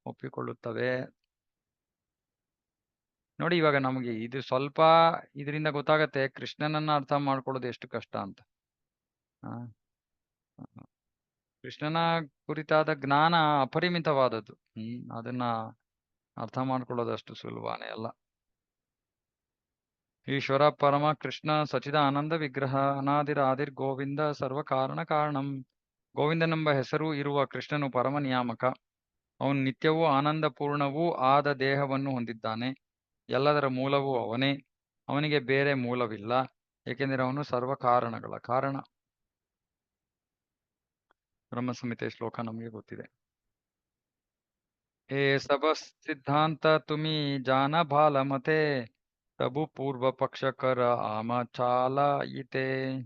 ಒಪ್ಪಿಕೊಳ್ಳುತ್ತವೆ. ನೋಡಿ, ಇವಾಗ ನಮಗೆ ಇದು ಸ್ವಲ್ಪ ಇದರಿಂದ ಗೊತ್ತಾಗತ್ತೆ ಕೃಷ್ಣನನ್ನ ಅರ್ಥ ಮಾಡ್ಕೊಳ್ಳೋದು ಎಷ್ಟು ಕಷ್ಟ ಅಂತ. ಕೃಷ್ಣನ ಕುರಿತಾದ ಜ್ಞಾನ ಅಪರಿಮಿತವಾದದ್ದು. ಅದನ್ನ ಅರ್ಥ ಮಾಡ್ಕೊಳ್ಳೋದಷ್ಟು ಸುಲಭನೇ ಅಲ್ಲ. ಈಶ್ವರ ಪರಮ ಕೃಷ್ಣ ಸಚಿದ ಆನಂದ ವಿಗ್ರಹ ಅನಾದಿರಾದಿರ್ ಗೋವಿಂದ ಸರ್ವ ಕಾರಣ ಕಾರಣಂ. ಗೋವಿಂದನೆಂಬ ಹೆಸರು ಇರುವ ಕೃಷ್ಣನು ಪರಮ ನಿಯಾಮಕ. ಅವನು ನಿತ್ಯವೂ ಆನಂದ ಪೂರ್ಣವೂ ಆದ ದೇಹವನ್ನು ಹೊಂದಿದ್ದಾನೆ. ಎಲ್ಲದರ ಮೂಲವೂ ಅವನೇ. ಅವನಿಗೆ ಬೇರೆ ಮೂಲವಿಲ್ಲ, ಏಕೆಂದರೆ ಅವನು ಸರ್ವ ಕಾರಣಗಳ ಕಾರಣ. ಬ್ರಹ್ಮ ಸಂಹಿತೆ ಶ್ಲೋಕ ನಮಗೆ ಗೊತ್ತಿದೆ. ಹೇ ಸಬ ಸಿದ್ಧಾಂತ ತುಮಿ ಜಾನ ಬಾಲಮತೆ ಪ್ರಭು ಪೂರ್ವ ಪಕ್ಷಕರ ಆಮ ಚಾಲಾಯಿತೆ.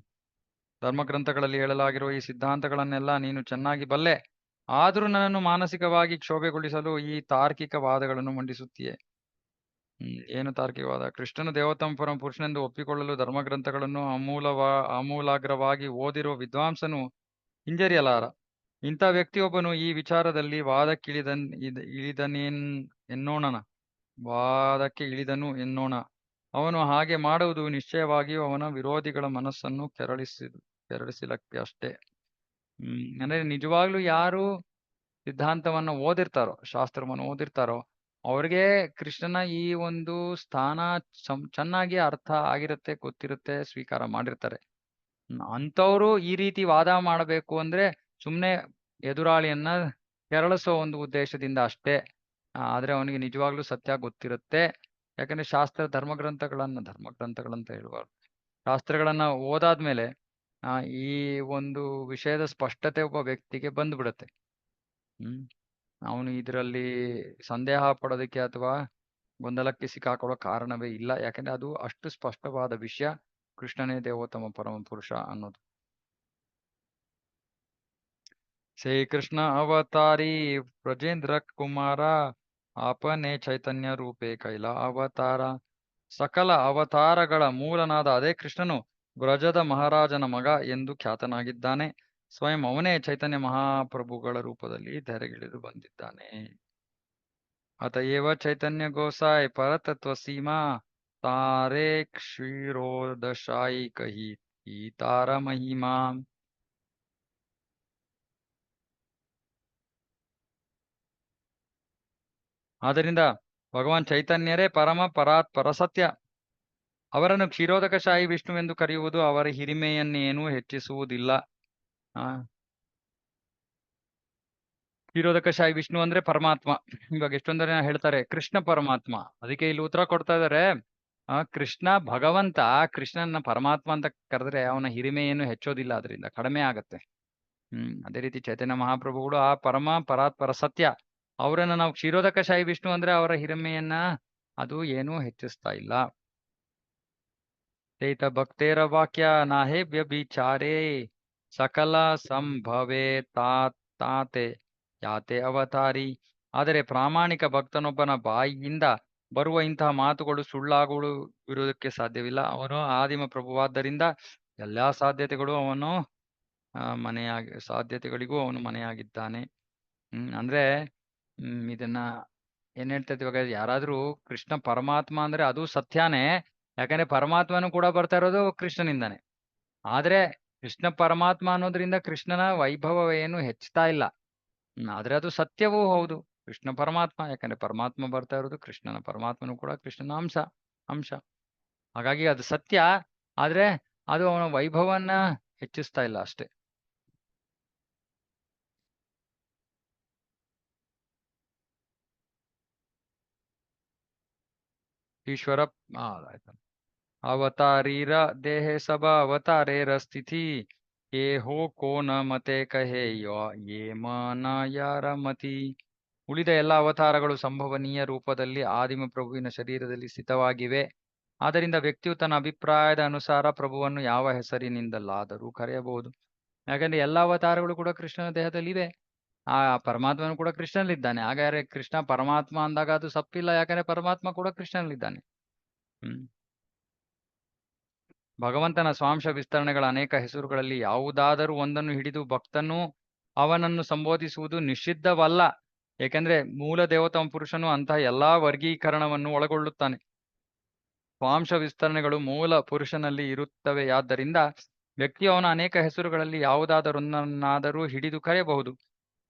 ಧರ್ಮಗ್ರಂಥಗಳಲ್ಲಿ ಹೇಳಲಾಗಿರುವ ಈ ಸಿದ್ಧಾಂತಗಳನ್ನೆಲ್ಲ ನೀನು ಚೆನ್ನಾಗಿ ಬಲ್ಲೆ. ಆದರೂ ನನ್ನನ್ನು ಮಾನಸಿಕವಾಗಿ ಕ್ಷೋಭೆಗೊಳಿಸಲು ಈ ತಾರ್ಕಿಕ ವಾದಗಳನ್ನು ಮಂಡಿಸುತ್ತೀಯೆ. ಏನು ತಾರ್ಕಿಕವಾದ? ಕೃಷ್ಣನು ದೇವೋತ್ತಮ ಪರಮ ಪುರುಷನೆಂದು ಒಪ್ಪಿಕೊಳ್ಳಲು ಧರ್ಮಗ್ರಂಥಗಳನ್ನು ಆಮೂಲಾಗ್ರವಾಗಿ ಓದಿರುವ ವಿದ್ವಾಂಸನು ಹಿಂಜರಿಯಲಾರ. ಇಂಥ ವ್ಯಕ್ತಿಯೊಬ್ಬನು ಈ ವಿಚಾರದಲ್ಲಿ ವಾದಕ್ಕೆ ಇಳಿದನು ಎನ್ನೋಣ. ಅವನು ಹಾಗೆ ಮಾಡುವುದು ನಿಶ್ಚಯವಾಗಿಯೂ ಅವನ ವಿರೋಧಿಗಳ ಮನಸ್ಸನ್ನು ಕೆರಳಿಸಲಿಕ್ಕೆ ಅಷ್ಟೇ. ಅಂದ್ರೆ ನಿಜವಾಗ್ಲೂ ಯಾರು ಸಿದ್ಧಾಂತವನ್ನ ಓದಿರ್ತಾರೋ, ಶಾಸ್ತ್ರವನ್ನು ಓದಿರ್ತಾರೋ, ಅವ್ರಿಗೆ ಕೃಷ್ಣನ ಈ ಒಂದು ಸ್ಥಾನ ಚೆನ್ನಾಗಿ ಅರ್ಥ ಆಗಿರುತ್ತೆ, ಗೊತ್ತಿರುತ್ತೆ, ಸ್ವೀಕಾರ ಮಾಡಿರ್ತಾರೆ. ಅಂಥವ್ರು ಈ ರೀತಿ ವಾದ ಮಾಡಬೇಕು ಅಂದ್ರೆ ಸುಮ್ನೆ ಎದುರಾಳಿಯನ್ನ ಕೆರಳಿಸೋ ಒಂದು ಉದ್ದೇಶದಿಂದ ಅಷ್ಟೇ. ಆದ್ರೆ ಅವನಿಗೆ ನಿಜವಾಗ್ಲೂ ಸತ್ಯ ಗೊತ್ತಿರುತ್ತೆ. ಯಾಕಂದ್ರೆ ಧರ್ಮಗ್ರಂಥಗಳಂತ ಹೇಳುವ ಶಾಸ್ತ್ರಗಳನ್ನ ಓದಾದ್ಮೇಲೆ ಈ ಒಂದು ವಿಷಯದ ಸ್ಪಷ್ಟತೆ ಒಬ್ಬ ವ್ಯಕ್ತಿಗೆ ಬಂದ್ಬಿಡುತ್ತೆ. ಅವನು ಇದರಲ್ಲಿ ಸಂದೇಹ ಪಡೋದಕ್ಕೆ ಅಥವಾ ಗೊಂದಲಕ್ಕೆ ಸಿಕ್ಕಾಕೊಳ್ಳೋ ಕಾರಣವೇ ಇಲ್ಲ. ಯಾಕಂದ್ರೆ ಅದು ಅಷ್ಟು ಸ್ಪಷ್ಟವಾದ ವಿಷಯ, ಕೃಷ್ಣನೇ ದೇವೋತ್ತಮ ಪರಮ ಪುರುಷ ಅನ್ನೋದು. ಶ್ರೀಕೃಷ್ಣ ಅವತಾರಿ ಬ್ರಜೇಂದ್ರ ಕುಮಾರ ಆಪನೆ ಚೈತನ್ಯ ರೂಪೇ ಕೈಲ ಅವತಾರ. ಸಕಲ ಅವತಾರಗಳ ಮೂಲನಾದ ಅದೇ ಕೃಷ್ಣನು ಬ್ರಜದ ಮಹಾರಾಜನ ಮಗ ಎಂದು ಖ್ಯಾತನಾಗಿದ್ದಾನೆ. ಸ್ವಯಂ ಅವನೇ ಚೈತನ್ಯ ಮಹಾಪ್ರಭುಗಳ ರೂಪದಲ್ಲಿ ಧರೆಗಿಳಿದು ಬಂದಿದ್ದಾನೆ. ಅತಯೇವ ಚೈತನ್ಯ ಗೋಸಾಯಿ ಪರತತ್ವ ಸೀಮಾ ತಾರೇ ಕ್ಷೀರೋದಶಾಯಿ ಕಹಿ ಈ ತಾರ ಮಹಿಮಾ. ಆದ್ದರಿಂದ ಭಗವಾನ್ ಚೈತನ್ಯರೇ ಪರಸತ್ಯ. ಅವರನ್ನು ಕ್ಷೀರೋದಕಶಾಹಿ ವಿಷ್ಣುವೆಂದು ಕರೆಯುವುದು ಅವರ ಹಿರಿಮೆಯನ್ನೇನೂ ಹೆಚ್ಚಿಸುವುದಿಲ್ಲ. ಕ್ಷೀರೋದಕಶಾಹಿ ವಿಷ್ಣು ಅಂದ್ರೆ ಪರಮಾತ್ಮ. ಇವಾಗ ಎಷ್ಟೊಂದು ಜನ ಹೇಳ್ತಾರೆ ಕೃಷ್ಣ ಪರಮಾತ್ಮ. ಅದಕ್ಕೆ ಇಲ್ಲಿ ಉತ್ತರ ಕೊಡ್ತಾ ಇದಾರೆ, ಕೃಷ್ಣ ಭಗವಂತ ಕೃಷ್ಣನ ಪರಮಾತ್ಮ ಅಂತ ಕರೆದ್ರೆ ಅವನ ಹಿರಿಮೆ ಏನು ಹೆಚ್ಚೋದಿಲ್ಲ, ಅದರಿಂದ ಕಡಿಮೆ ಆಗತ್ತೆ. ಅದೇ ರೀತಿ ಚೈತನ್ಯ ಮಹಾಪ್ರಭುಗಳು ಆ ಪರ ಸತ್ಯ. ಅವರನ್ನ ನಾವು ಕ್ಷೀರೋದಕಶಾಹಿ ವಿಷ್ಣು ಅಂದ್ರೆ ಅವರ ಹಿರಿಮೆಯನ್ನ ಅದು ಏನೂ ಹೆಚ್ಚಿಸ್ತಾ ಇಲ್ಲ. ತೈತ ಭಕ್ತೇರ ವಾಕ್ಯ ನಾಹೇ ವ್ಯಭಿಚಾರೇ ಸಕಲ ಸಂಭವೇ ತಾತೆ ಯಾತೆ ಅವತಾರಿ. ಆದರೆ ಪ್ರಾಮಾಣಿಕ ಭಕ್ತನೊಬ್ಬನ ಬಾಯಿಯಿಂದ ಬರುವ ಇಂತಹ ಮಾತುಗಳು ಸುಳ್ಳಾಗುವುದಕ್ಕೆ ಸಾಧ್ಯವಿಲ್ಲ. ಅವನು ಆದಿಮ ಪ್ರಭುವಾದ್ದರಿಂದ ಎಲ್ಲಾ ಸಾಧ್ಯತೆಗಳು ಅವನು ಸಾಧ್ಯತೆಗಳಿಗೂ ಅವನು ಮನೆಯಾಗಿದ್ದಾನೆ. ಅಂದ್ರೆ ಇದನ್ನ ಏನ್ ಹೇಳ್ತಾ ಇವಾಗ ಯಾರಾದ್ರೂ ಕೃಷ್ಣ ಪರಮಾತ್ಮ ಅಂದ್ರೆ ಅದು ಸತ್ಯನೇ. ಯಾಕಂದ್ರೆ ಪರಮಾತ್ಮನು ಕೂಡ ಬರ್ತಾ ಇರೋದು ಕೃಷ್ಣನಿಂದಾನೆ. ಆದ್ರೆ ಕೃಷ್ಣ ಪರಮಾತ್ಮ ಅನ್ನೋದ್ರಿಂದ ಕೃಷ್ಣನ ವೈಭವ ಏನು ಹೆಚ್ಚುತ್ತಾ ಇಲ್ಲ. ಆದ್ರೆ ಅದು ಸತ್ಯವೂ ಹೌದು. ಕೃಷ್ಣ ಪರಮಾತ್ಮ, ಯಾಕಂದ್ರೆ ಪರಮಾತ್ಮ ಬರ್ತಾ ಇರೋದು ಕೃಷ್ಣನ, ಪರಮಾತ್ಮನು ಕೂಡ ಕೃಷ್ಣನ ಅಂಶ. ಹಾಗಾಗಿ ಅದು ಸತ್ಯ. ಆದ್ರೆ ಅದು ಅವನ ವೈಭವನ್ನ ಹೆಚ್ಚಿಸ್ತಾ ಇಲ್ಲ ಅಷ್ಟೇ. ಈಶ್ವರ ಆಯ್ತು. ಅವತಾರೀರ ದೇಹೆ ಸಭಾ ಅವತಾರೇರ ಸ್ಥಿತಿ ಏ ಹೋ ಕೋನ ಮತೆ ಕಹೆ ಯೇ ಮನ ಯಾರ ಮತಿ. ಉಳಿದ ಎಲ್ಲ ಅವತಾರಗಳು ಸಂಭವನೀಯ ರೂಪದಲ್ಲಿ ಆದಿಮ ಪ್ರಭುವಿನ ಶರೀರದಲ್ಲಿ ಸ್ಥಿತವಾಗಿವೆ. ಆದ್ದರಿಂದ ವ್ಯಕ್ತಿಯು ತನ್ನ ಅಭಿಪ್ರಾಯದ ಅನುಸಾರ ಪ್ರಭುವನ್ನು ಯಾವ ಹೆಸರಿನಿಂದಲಾದರೂ ಕರೆಯಬಹುದು. ಯಾಕಂದ್ರೆ ಎಲ್ಲ ಅವತಾರಗಳು ಕೂಡ ಕೃಷ್ಣನ ದೇಹದಲ್ಲಿ ಇವೆ. ಆ ಪರಮಾತ್ಮನು ಕೂಡ ಕೃಷ್ಣನಲ್ಲಿದ್ದಾನೆ. ಹಾಗಾದ್ರೆ ಕೃಷ್ಣ ಪರಮಾತ್ಮ ಅಂದಾಗ ಅದು ತಪ್ಪಿಲ್ಲ, ಯಾಕಂದ್ರೆ ಪರಮಾತ್ಮ ಕೂಡ ಕೃಷ್ಣನಲ್ಲಿದ್ದಾನೆ. ಭಗವಂತನ ಸ್ವಾಂಶ ವಿಸ್ತರಣೆಗಳ ಅನೇಕ ಹೆಸರುಗಳಲ್ಲಿ ಯಾವುದಾದರೂ ಒಂದನ್ನು ಹಿಡಿದು ಭಕ್ತನು ಅವನನ್ನು ಸಂಬೋಧಿಸುವುದು ನಿಷಿದ್ಧವಲ್ಲ. ಏಕೆಂದ್ರೆ ಮೂಲ ದೇವೋತ್ತಮ ಪುರುಷನು ಅಂತಹ ಎಲ್ಲಾ ವರ್ಗೀಕರಣವನ್ನು ಒಳಗೊಳ್ಳುತ್ತಾನೆ. ಸ್ವಾಂಶ ವಿಸ್ತರಣೆಗಳು ಮೂಲ ಪುರುಷನಲ್ಲಿ ಇರುತ್ತವೆಯಾದ್ದರಿಂದ ವ್ಯಕ್ತಿಯು ಅವನ ಅನೇಕ ಹೆಸರುಗಳಲ್ಲಿ ಯಾವುದಾದರೊಂದನ್ನಾದರೂ ಹಿಡಿದು ಕರೆಯಬಹುದು.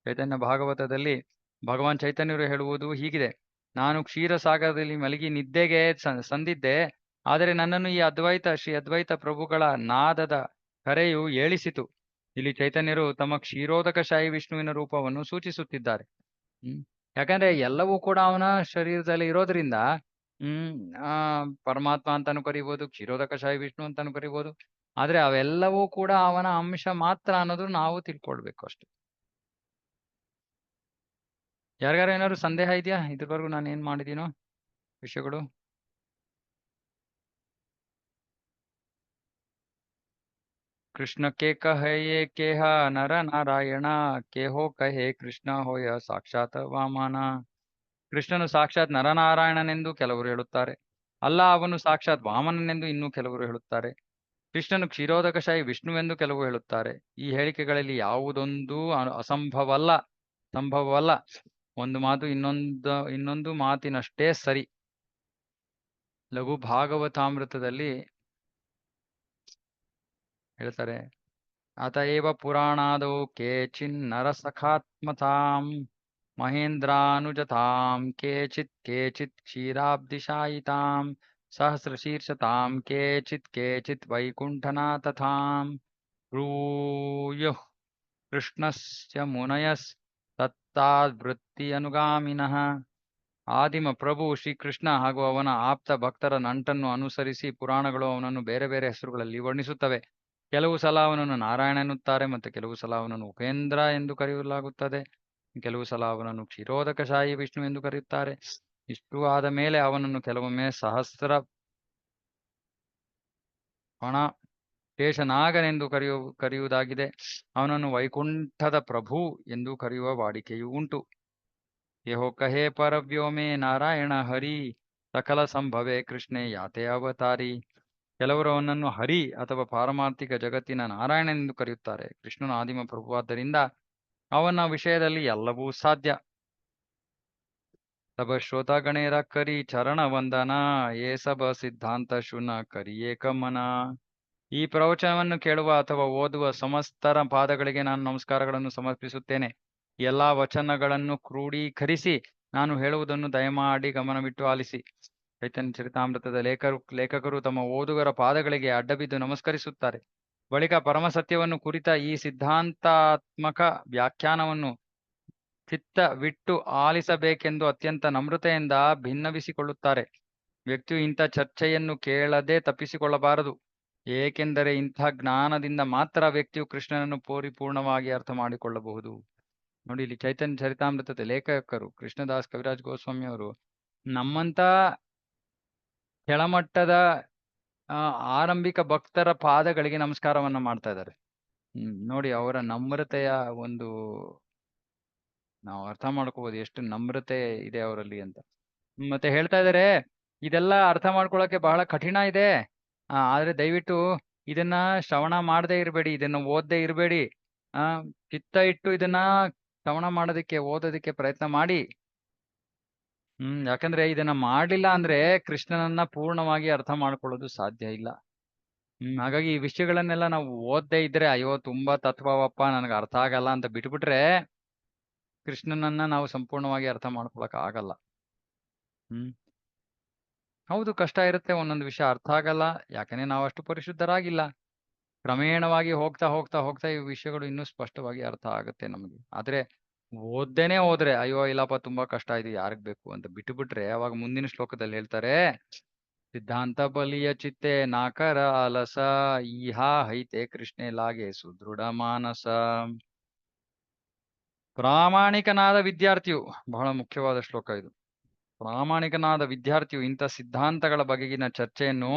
ಚೈತನ್ಯ ಭಾಗವತದಲ್ಲಿ ಭಗವಾನ್ ಚೈತನ್ಯರು ಹೇಳುವುದು ಹೀಗಿದೆ: ನಾನು ಕ್ಷೀರಸಾಗರದಲ್ಲಿ ಮಲಗಿ ನಿದ್ದೆಗೆ ಸಂದಿದ್ದೆ. ಆದರೆ ನನ್ನನ್ನು ಈ ಶ್ರೀ ಅದ್ವೈತ ಪ್ರಭುಗಳ ನಾದದ ಕರೆಯು ಏಳಿಸಿತು. ಇಲ್ಲಿ ಚೈತನ್ಯರು ತಮ್ಮ ಕ್ಷೀರೋದಕಶಾಹಿ ವಿಷ್ಣುವಿನ ರೂಪವನ್ನು ಸೂಚಿಸುತ್ತಿದ್ದಾರೆ. ಯಾಕಂದ್ರೆ ಎಲ್ಲವೂ ಕೂಡ ಅವನ ಶರೀರದಲ್ಲಿ ಇರೋದ್ರಿಂದ ಪರಮಾತ್ಮ ಅಂತಾನು ಕರಿಬಹುದು, ಕ್ಷೀರೋದಕಶಾಹಿ ವಿಷ್ಣು ಅಂತಾನು ಕರಿಬಹುದು. ಆದ್ರೆ ಅವೆಲ್ಲವೂ ಕೂಡ ಅವನ ಅಂಶ ಮಾತ್ರ ಅನ್ನೋದು ನಾವು ತಿಳ್ಕೊಳ್ಬೇಕು ಅಷ್ಟೆ. ಯಾರಿಗಾರ ಏನಾದ್ರು ಸಂದೇಹ ಇದೆಯಾ? ಇದುವರೆಗೂ ನಾನು ಏನ್ ಮಾಡಿದೀನೋ ವಿಷಯಗಳು? ಕೃಷ್ಣ ಕೆ ಕಹಯೇ ಕೇಹ ನರ ನಾರಾಯಣ ಕೇಹೋ ಕಹೆ ಕೃಷ್ಣ ಹೋಯ ಸಾಕ್ಷಾತ್ ವಾಮನ. ಕೃಷ್ಣನು ಸಾಕ್ಷಾತ್ ನರನಾರಾಯಣನೆಂದು ಕೆಲವರು ಹೇಳುತ್ತಾರೆ. ಅಲ್ಲ, ಅವನು ಸಾಕ್ಷಾತ್ ವಾಮನನೆಂದು ಇನ್ನೂ ಕೆಲವರು ಹೇಳುತ್ತಾರೆ. ಕೃಷ್ಣನು ಕ್ಷೀರೋದಕಶಾಹಿ ವಿಷ್ಣುವೆಂದು ಕೆಲವು ಹೇಳುತ್ತಾರೆ. ಈ ಹೇಳಿಕೆಗಳಲ್ಲಿ ಯಾವುದೊಂದು ಸಂಭವವಲ್ಲ. ಒಂದು ಮಾತು ಇನ್ನೊಂದು ಮಾತಿನಷ್ಟೇ ಸರಿ. ಲಘು ಭಾಗವತಾಮೃತದಲ್ಲಿ ಹೇಳ್ತಾರೆ, ಅತಏವ ಪುರಾಣಾದೌ ಕೇಚಿನ್ನರ ಸಖಾತ್ಮತಾಂ ಮಹೇಂದ್ರಾನುಜತಾಂ ಕೇಚಿತ್ ಕ್ಷೀರಾಬ್ಧಿಶಾಯಿತಾಂ ಸಹಸ್ರಶೀರ್ಷತಾಂ ಕೇಚಿತ್ ವೈಕುಂಠನಾಥತಾಂ ಬ್ರೂಯುಃ ಕೃಷ್ಣಸ್ಯ ಮುನಯಸ್ ತತ್ತಾದ್ವೃತ್ತಿ ಅನುಗಾಮಿನಃ. ಆದಿಮ ಪ್ರಭು ಶ್ರೀಕೃಷ್ಣ ಹಾಗೂ ಅವನ ಆಪ್ತ ಭಕ್ತರ ನಂಟನ್ನು ಅನುಸರಿಸಿ ಪುರಾಣಗಳು ಅವನನ್ನು ಬೇರೆ ಬೇರೆ ಹೆಸರುಗಳಲ್ಲಿ ವರ್ಣಿಸುತ್ತವೆ. ಕೆಲವು ಸಲ ಅವನನ್ನು ನಾರಾಯಣ ಎನ್ನುತ್ತಾರೆ, ಮತ್ತು ಕೆಲವು ಸಲ ಅವನನ್ನು ಉಪೇಂದ್ರ ಎಂದು ಕರೆಯಲಾಗುತ್ತದೆ. ಕೆಲವು ಸಲ ಅವನನ್ನು ಕ್ಷೀರೋದಕಶಾಹಿ ವಿಷ್ಣು ಎಂದು ಕರೆಯುತ್ತಾರೆ. ಇಷ್ಟು ಆದ ಮೇಲೆ ಅವನನ್ನು ಕೆಲವೊಮ್ಮೆ ಸಹಸ್ರ ಶೇಷನಾಗನೆಂದು ಕರೆಯುವುದಾಗಿದೆ. ಅವನನ್ನು ವೈಕುಂಠದ ಪ್ರಭು ಎಂದು ಕರೆಯುವ ವಾಡಿಕೆಯೂ ಉಂಟು. ಯಹೋ ಕಹೇ ಪರವ್ಯೋಮೇ ನಾರಾಯಣ ಹರಿ ಸಕಲ ಸಂಭವೇ ಕೃಷ್ಣೇ ಯಾತೆ ಅವತಾರಿ. ಕೆಲವರು ಅವನನ್ನು ಹರಿ ಅಥವಾ ಪಾರಮಾರ್ಥಿಕ ಜಗತ್ತಿನ ನಾರಾಯಣನೆಂದು ಕರೆಯುತ್ತಾರೆ. ಕೃಷ್ಣನು ಆದಿಮ ಪ್ರಭುವಾದ್ದರಿಂದ ಅವನ ವಿಷಯದಲ್ಲಿ ಎಲ್ಲವೂ ಸಾಧ್ಯ. ಸಬ ಶ್ರೋತ ಗಣೇರ ಕರಿ ಚರಣ ವಂದನ ಏ ಸಬ ಸಿದ್ಧಾಂತ ಶುನ ಕರಿ ಏಕಮನ. ಈ ಪ್ರವಚನವನ್ನು ಕೇಳುವ ಅಥವಾ ಓದುವ ಸಮಸ್ತರ ಪಾದಗಳಿಗೆ ನಾನು ನಮಸ್ಕಾರಗಳನ್ನು ಸಮರ್ಪಿಸುತ್ತೇನೆ. ಎಲ್ಲಾ ವಚನಗಳನ್ನು ಕ್ರೋಢೀಕರಿಸಿ ನಾನು ಹೇಳುವುದನ್ನು ದಯಮಾಡಿ ಗಮನವಿಟ್ಟು ಆಲಿಸಿ. ಚೈತನ್ಯ ಚರಿತಾಮೃತದ ಲೇಖಕರು ತಮ್ಮ ಓದುಗರ ಪಾದಗಳಿಗೆ ಅಡ್ಡಬಿದ್ದು ನಮಸ್ಕರಿಸುತ್ತಾರೆ. ಬಳಿಕ ಪರಮಸತ್ಯವನ್ನು ಕುರಿತ ಈ ಸಿದ್ಧಾಂತಾತ್ಮಕ ವ್ಯಾಖ್ಯಾನವನ್ನು ಚಿತ್ತವಿಟ್ಟು ಆಲಿಸಬೇಕೆಂದು ಅತ್ಯಂತ ನಮ್ರತೆಯಿಂದ ಭಿನ್ನವಿಸಿಕೊಳ್ಳುತ್ತಾರೆ. ವ್ಯಕ್ತಿಯು ಇಂಥ ಚರ್ಚೆಯನ್ನು ಕೇಳದೆ ತಪ್ಪಿಸಿಕೊಳ್ಳಬಾರದು. ಏಕೆಂದರೆ ಇಂಥ ಜ್ಞಾನದಿಂದ ಮಾತ್ರ ವ್ಯಕ್ತಿಯು ಕೃಷ್ಣನನ್ನು ಪರಿಪೂರ್ಣವಾಗಿ ಅರ್ಥ ಮಾಡಿಕೊಳ್ಳಬಹುದು. ನೋಡಿ, ಇಲ್ಲಿ ಚೈತನ್ಯ ಚರಿತಾಮೃತದ ಲೇಖಕರು ಕೃಷ್ಣದಾಸ್ ಕವಿರಾಜ್ ಗೋಸ್ವಾಮಿ ಅವರು ನಮ್ಮಂತ ಕೆಳಮಟ್ಟದ ಆರಂಭಿಕ ಭಕ್ತರ ಪಾದಗಳಿಗೆ ನಮಸ್ಕಾರವನ್ನ ಮಾಡ್ತಾ ಇದ್ದಾರೆ. ನೋಡಿ ಅವರ ನಮ್ರತೆಯ ಒಂದು ನಾವು ಅರ್ಥ ಮಾಡ್ಕೋಬಹುದು ಎಷ್ಟು ನಮ್ರತೆ ಇದೆ ಅವರಲ್ಲಿ ಅಂತ. ಮತ್ತೆ ಹೇಳ್ತಾ ಇದಾರೆ ಇದೆಲ್ಲ ಅರ್ಥ ಮಾಡ್ಕೊಳಕ್ಕೆ ಬಹಳ ಕಠಿಣ ಇದೆ. ಆದ್ರೆ ದಯವಿಟ್ಟು ಇದನ್ನ ಶ್ರವಣ ಮಾಡದೇ ಇರಬೇಡಿ, ಇದನ್ನ ಓದದೇ ಇರಬೇಡಿ. ಚಿತ್ತ ಇಟ್ಟು ಇದನ್ನ ಶ್ರವಣ ಮಾಡೋದಕ್ಕೆ ಓದೋದಕ್ಕೆ ಪ್ರಯತ್ನ ಮಾಡಿ. ಯಾಕಂದ್ರೆ ಇದನ್ನ ಮಾಡ್ಲಿಲ್ಲ ಅಂದ್ರೆ ಕೃಷ್ಣನನ್ನ ಪೂರ್ಣವಾಗಿ ಅರ್ಥ ಮಾಡ್ಕೊಳ್ಳೋದು ಸಾಧ್ಯ ಇಲ್ಲ. ಹಾಗಾಗಿ ಈ ವಿಷಯಗಳನ್ನೆಲ್ಲ ನಾವು ಓದದೇ ಇದ್ರೆ ಅಯ್ಯೋ ತುಂಬಾ ತತ್ವವಪ್ಪ ನನಗೆ ಅರ್ಥ ಆಗಲ್ಲ ಅಂತ ಬಿಟ್ಬಿಟ್ರೆ ಕೃಷ್ಣನನ್ನ ನಾವು ಸಂಪೂರ್ಣವಾಗಿ ಅರ್ಥ ಮಾಡ್ಕೊಳಕ್ ಆಗಲ್ಲ. ಹೌದು ಕಷ್ಟ ಇರುತ್ತೆ, ಒಂದೊಂದು ವಿಷಯ ಅರ್ಥ ಆಗಲ್ಲ, ಯಾಕಂದ್ರೆ ನಾವು ಅಷ್ಟು ಪರಿಶುದ್ಧರಾಗಿಲ್ಲ. ಕ್ರಮೇಣವಾಗಿ ಹೋಗ್ತಾ ಹೋಗ್ತಾ ಹೋಗ್ತಾ ಈ ವಿಷಯಗಳು ಇನ್ನೂ ಸ್ಪಷ್ಟವಾಗಿ ಅರ್ಥ ಆಗುತ್ತೆ ನಮಗೆ. ಆದ್ರೆ ಓದ್ದೇನೆ ಹೋದ್ರೆ ಅಯ್ಯೋ ಇಲ್ಲಪ್ಪ ತುಂಬಾ ಕಷ್ಟ ಇದು ಯಾರಿಗ್ ಬೇಕು ಅಂತ ಬಿಟ್ಟುಬಿಟ್ರೆ ಅವಾಗ ಮುಂದಿನ ಶ್ಲೋಕದಲ್ಲಿ ಹೇಳ್ತಾರೆ ಸಿದ್ಧಾಂತ ಬಲಿಯ ಚಿತ್ತೆ ನಾಕರ ಅಲಸ ಈಹಾ ಹೈತೆ ಕೃಷ್ಣೆ ಲಾಗೆ ಸುದೃಢ ಮಾನಸ. ಪ್ರಾಮಾಣಿಕನಾದ ವಿದ್ಯಾರ್ಥಿಯು, ಬಹಳ ಮುಖ್ಯವಾದ ಶ್ಲೋಕ ಇದು. ಪ್ರಾಮಾಣಿಕನಾದ ವಿದ್ಯಾರ್ಥಿಯು ಇಂಥ ಸಿದ್ಧಾಂತಗಳ ಬಗೆಗಿನ ಚರ್ಚೆಯನ್ನು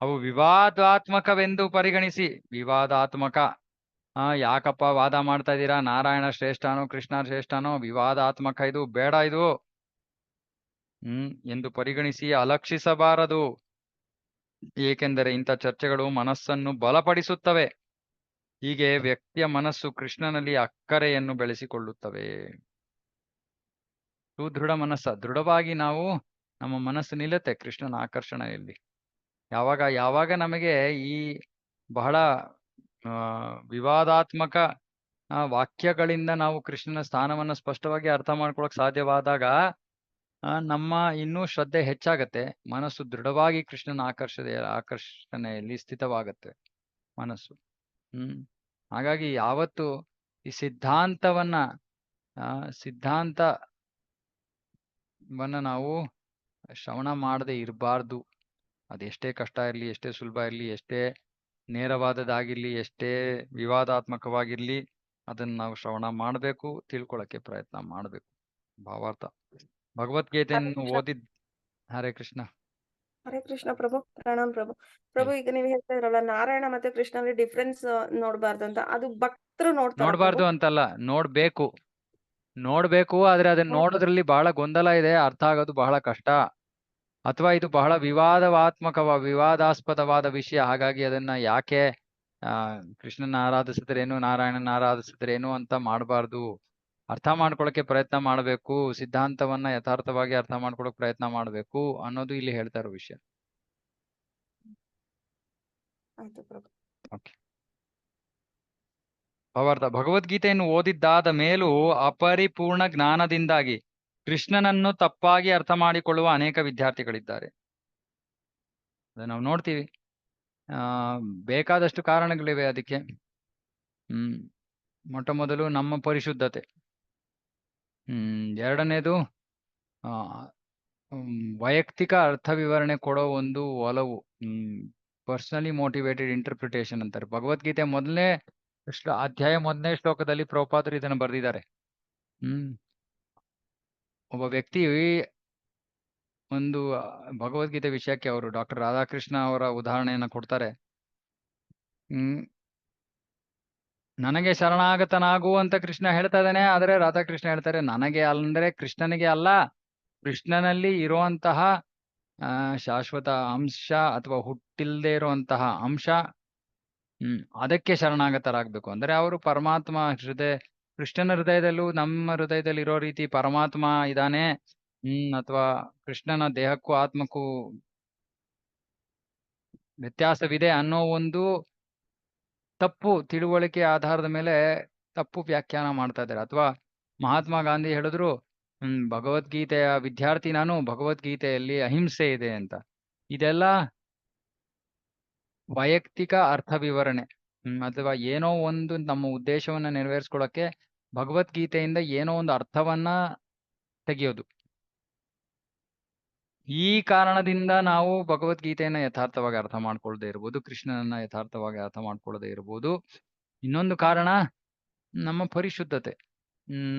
ಅವು ವಿವಾದಾತ್ಮಕವೆಂದು ಪರಿಗಣಿಸಿ, ವಿವಾದಾತ್ಮಕ ಯಾಕಪ್ಪ ವಾದ ಮಾಡ್ತಾ ಇದ್ದೀರಾ, ನಾರಾಯಣ ಶ್ರೇಷ್ಠನೋ ಕೃಷ್ಣ ಶ್ರೇಷ್ಠನೋ, ವಿವಾದಾತ್ಮಕ ಇದು, ಬೇಡ ಇದು ಎಂದು ಪರಿಗಣಿಸಿ ಅಲಕ್ಷಿಸಬಾರದು. ಏಕೆಂದರೆ ಇಂಥ ಚರ್ಚೆಗಳು ಮನಸ್ಸನ್ನು ಬಲಪಡಿಸುತ್ತವೆ. ಹೀಗೆ ವ್ಯಕ್ತಿಯ ಮನಸ್ಸು ಕೃಷ್ಣನಲ್ಲಿ ಅಕ್ಕರೆಯನ್ನು ಬೆಳೆಸಿಕೊಳ್ಳುತ್ತವೆ. ಸುದೃಢ ಮನಸ್ಸ, ದೃಢವಾಗಿ ನಾವು ನಮ್ಮ ಮನಸ್ಸು ನಿಲ್ಲುತ್ತೆ ಕೃಷ್ಣನ ಆಕರ್ಷಣೆಯಲ್ಲಿ. ಯಾವಾಗ ನಮಗೆ ಈ ಬಹಳ ವಿವಾದಾತ್ಮಕ ವಾಕ್ಯಗಳಿಂದ ನಾವು ಕೃಷ್ಣನ ಸ್ಥಾನವನ್ನ ಸ್ಪಷ್ಟವಾಗಿ ಅರ್ಥ ಮಾಡ್ಕೊಳಕ್ ಸಾಧ್ಯವಾದಾಗ ನಮ್ಮ ಇನ್ನೂ ಶ್ರದ್ಧೆ ಹೆಚ್ಚಾಗತ್ತೆ. ಮನಸ್ಸು ದೃಢವಾಗಿ ಕೃಷ್ಣನ ಆಕರ್ಷಣೆಯಲ್ಲಿ ಸ್ಥಿತವಾಗತ್ತೆ ಮನಸ್ಸು. ಹಾಗಾಗಿ ಯಾವತ್ತು ಈ ಸಿದ್ಧಾಂತವನ್ನ ನಾವು ಶ್ರವಣ ಮಾಡದೆ ಇರಬಾರ್ದು. ಅದೆಷ್ಟೇ ಕಷ್ಟ ಇರಲಿ, ಎಷ್ಟೇ ಸುಲಭ ಇರಲಿ, ಎಷ್ಟೇ ನೇರವಾದದಾಗಿರ್ಲಿ, ಎಷ್ಟೇ ವಿವಾದಾತ್ಮಕವಾಗಿರ್ಲಿ, ಅದನ್ನ ನಾವು ಶ್ರವಣ ಮಾಡಬೇಕು, ತಿಳ್ಕೊಳಕ್ಕೆ ಪ್ರಯತ್ನ ಮಾಡಬೇಕು. ಭಾವಾರ್ಥ ಭಗವದ್ಗೀತೆಯನ್ನು ಓದಿದ್. ಹರೇ ಕೃಷ್ಣ. ಹರೇ ಕೃಷ್ಣ ಪ್ರಭು. ಪ್ರಣಾಮ್ ಪ್ರಭು. ಪ್ರಭು ಈಗ ನೀವು ಹೇಳ್ತಾ ಇದ್ರಲ್ಲ ನಾರಾಯಣ ಮತ್ತೆ ಕೃಷ್ಣನಲ್ಲಿ ಡಿಫ್ರೆನ್ಸ್ ನೋಡ್ಬಾರ್ದು ಅಂತ, ಅದು ಭಕ್ತರು ನೋಡ್ಬಾರ್ದು ಅಂತಲ್ಲ, ನೋಡ್ಬೇಕು. ಆದ್ರೆ ಅದನ್ನ ನೋಡೋದ್ರಲ್ಲಿ ಬಹಳ ಗೊಂದಲ ಇದೆ, ಅರ್ಥ ಆಗೋದು ಬಹಳ ಕಷ್ಟ, ಅಥವಾ ಇದು ಬಹಳ ವಿವಾದಾಸ್ಪದವಾದ ವಿಷಯ. ಹಾಗಾಗಿ ಅದನ್ನ ಯಾಕೆ ಕೃಷ್ಣನ ಆರಾಧಿಸಿದ್ರೇನು, ನಾರಾಯಣನ ಆರಾಧಿಸಿದ್ರೇನು ಅಂತ ಮಾಡಬಾರ್ದು. ಅರ್ಥ ಮಾಡ್ಕೊಳಕ್ಕೆ ಪ್ರಯತ್ನ ಮಾಡಬೇಕು, ಸಿದ್ಧಾಂತವನ್ನ ಯಥಾರ್ಥವಾಗಿ ಅರ್ಥ ಮಾಡ್ಕೊಳಕ್ ಪ್ರಯತ್ನ ಮಾಡಬೇಕು ಅನ್ನೋದು ಇಲ್ಲಿ ಹೇಳ್ತಾ ಇರೋ ವಿಷಯ. ಭಾವಾರ್ಥ ಭಗವದ್ಗೀತೆಯನ್ನು ಓದಿದ್ದಾದ ಮೇಲೂ ಅಪರಿಪೂರ್ಣ ಜ್ಞಾನದಿಂದಾಗಿ ಕೃಷ್ಣನನ್ನು ತಪ್ಪಾಗಿ ಅರ್ಥ ಮಾಡಿಕೊಳ್ಳುವ ಅನೇಕ ವಿದ್ಯಾರ್ಥಿಗಳಿದ್ದಾರೆ. ನಾವು ನೋಡ್ತೀವಿ. ಬೇಕಾದಷ್ಟು ಕಾರಣಗಳಿವೆ ಅದಕ್ಕೆ. ಮೊಟ್ಟ ಮೊದಲು ನಮ್ಮ ಪರಿಶುದ್ಧತೆ. ಎರಡನೇದು ವೈಯಕ್ತಿಕ ಅರ್ಥ ವಿವರಣೆ ಕೊಡೋ ಒಂದು ಒಲವು, ಪರ್ಸನಲಿ ಮೋಟಿವೇಟೆಡ್ ಇಂಟರ್ಪ್ರಿಟೇಷನ್ ಅಂತಾರೆ. ಭಗವದ್ಗೀತೆ ಮೊದಲನೇ ಅಧ್ಯಾಯ 1ನೇ ಶ್ಲೋಕದಲ್ಲಿ ಪ್ರಭುಪಾದರು ಇದನ್ನು ಬರೆದಿದ್ದಾರೆ. ಒಬ್ಬ ವ್ಯಕ್ತಿ ಒಂದು ಭಗವದ್ಗೀತೆ ವಿಷಯಕ್ಕೆ ಅವರು ಡಾಕ್ಟರ್ ರಾಧಾಕೃಷ್ಣ ಅವರ ಉದಾಹರಣೆಯನ್ನ ಕೊಡ್ತಾರೆ. ನನಗೆ ಶರಣಾಗತನಾಗು ಅಂತ ಕೃಷ್ಣ ಹೇಳ್ತಾ ಇದ್ದಾನೆ, ಆದ್ರೆ ರಾಧಾಕೃಷ್ಣ ಹೇಳ್ತಾರೆ ನನಗೆ ಅಂದ್ರೆ ಕೃಷ್ಣನಿಗೆ ಅಲ್ಲ, ಕೃಷ್ಣನಲ್ಲಿ ಇರುವಂತಹ ಶಾಶ್ವತ ಅಂಶ ಅಥವಾ ಹುಟ್ಟಿಲ್ದೇ ಇರುವಂತಹ ಅಂಶ, ಅದಕ್ಕೆ ಶರಣಾಗತರಾಗ್ಬೇಕು. ಅಂದ್ರೆ ಅವರು ಪರಮಾತ್ಮ ಕೃಷ್ಣನ ಹೃದಯದಲ್ಲೂ ನಮ್ಮ ಹೃದಯದಲ್ಲಿ ಇರೋ ರೀತಿ ಪರಮಾತ್ಮ ಇದ್ದಾನೆ, ಅಥವಾ ಕೃಷ್ಣನ ದೇಹಕ್ಕೂ ಆತ್ಮಕ್ಕೂ ವ್ಯತ್ಯಾಸವಿದೆ ಅನ್ನೋ ಒಂದು ತಪ್ಪು ತಿಳುವಳಿಕೆ ಆಧಾರದ ಮೇಲೆ ತಪ್ಪು ವ್ಯಾಖ್ಯಾನ ಮಾಡ್ತಾ ಇದ್ದಾರೆ. ಅಥವಾ ಮಹಾತ್ಮ ಗಾಂಧಿ ಹೇಳಿದ್ರು ಭಗವದ್ಗೀತೆಯ ವಿದ್ಯಾರ್ಥಿ ನಾನು, ಭಗವದ್ಗೀತೆಯಲ್ಲಿ ಅಹಿಂಸೆ ಇದೆ ಅಂತ. ಇದೆಲ್ಲ ವೈಯಕ್ತಿಕ ಅರ್ಥ ವಿವರಣೆ, ಅಥವಾ ಏನೋ ಒಂದು ನಮ್ಮ ಉದ್ದೇಶವನ್ನ ನೆರವೇರಿಸ್ಕೊಳ್ಳಕ್ಕೆ ಭಗವದ್ಗೀತೆಯಿಂದ ಏನೋ ಒಂದು ಅರ್ಥವನ್ನ ತೆಗೆಯೋದು. ಈ ಕಾರಣದಿಂದ ನಾವು ಭಗವದ್ಗೀತೆಯನ್ನ ಯಥಾರ್ಥವಾಗಿ ಅರ್ಥ ಮಾಡ್ಕೊಳ್ಳದೆ ಇರ್ಬೋದು, ಕೃಷ್ಣನನ್ನ ಯಥಾರ್ಥವಾಗಿ ಅರ್ಥ ಮಾಡ್ಕೊಳ್ಳದೆ ಇರ್ಬೋದು. ಇನ್ನೊಂದು ಕಾರಣ ನಮ್ಮ ಪರಿಶುದ್ಧತೆ.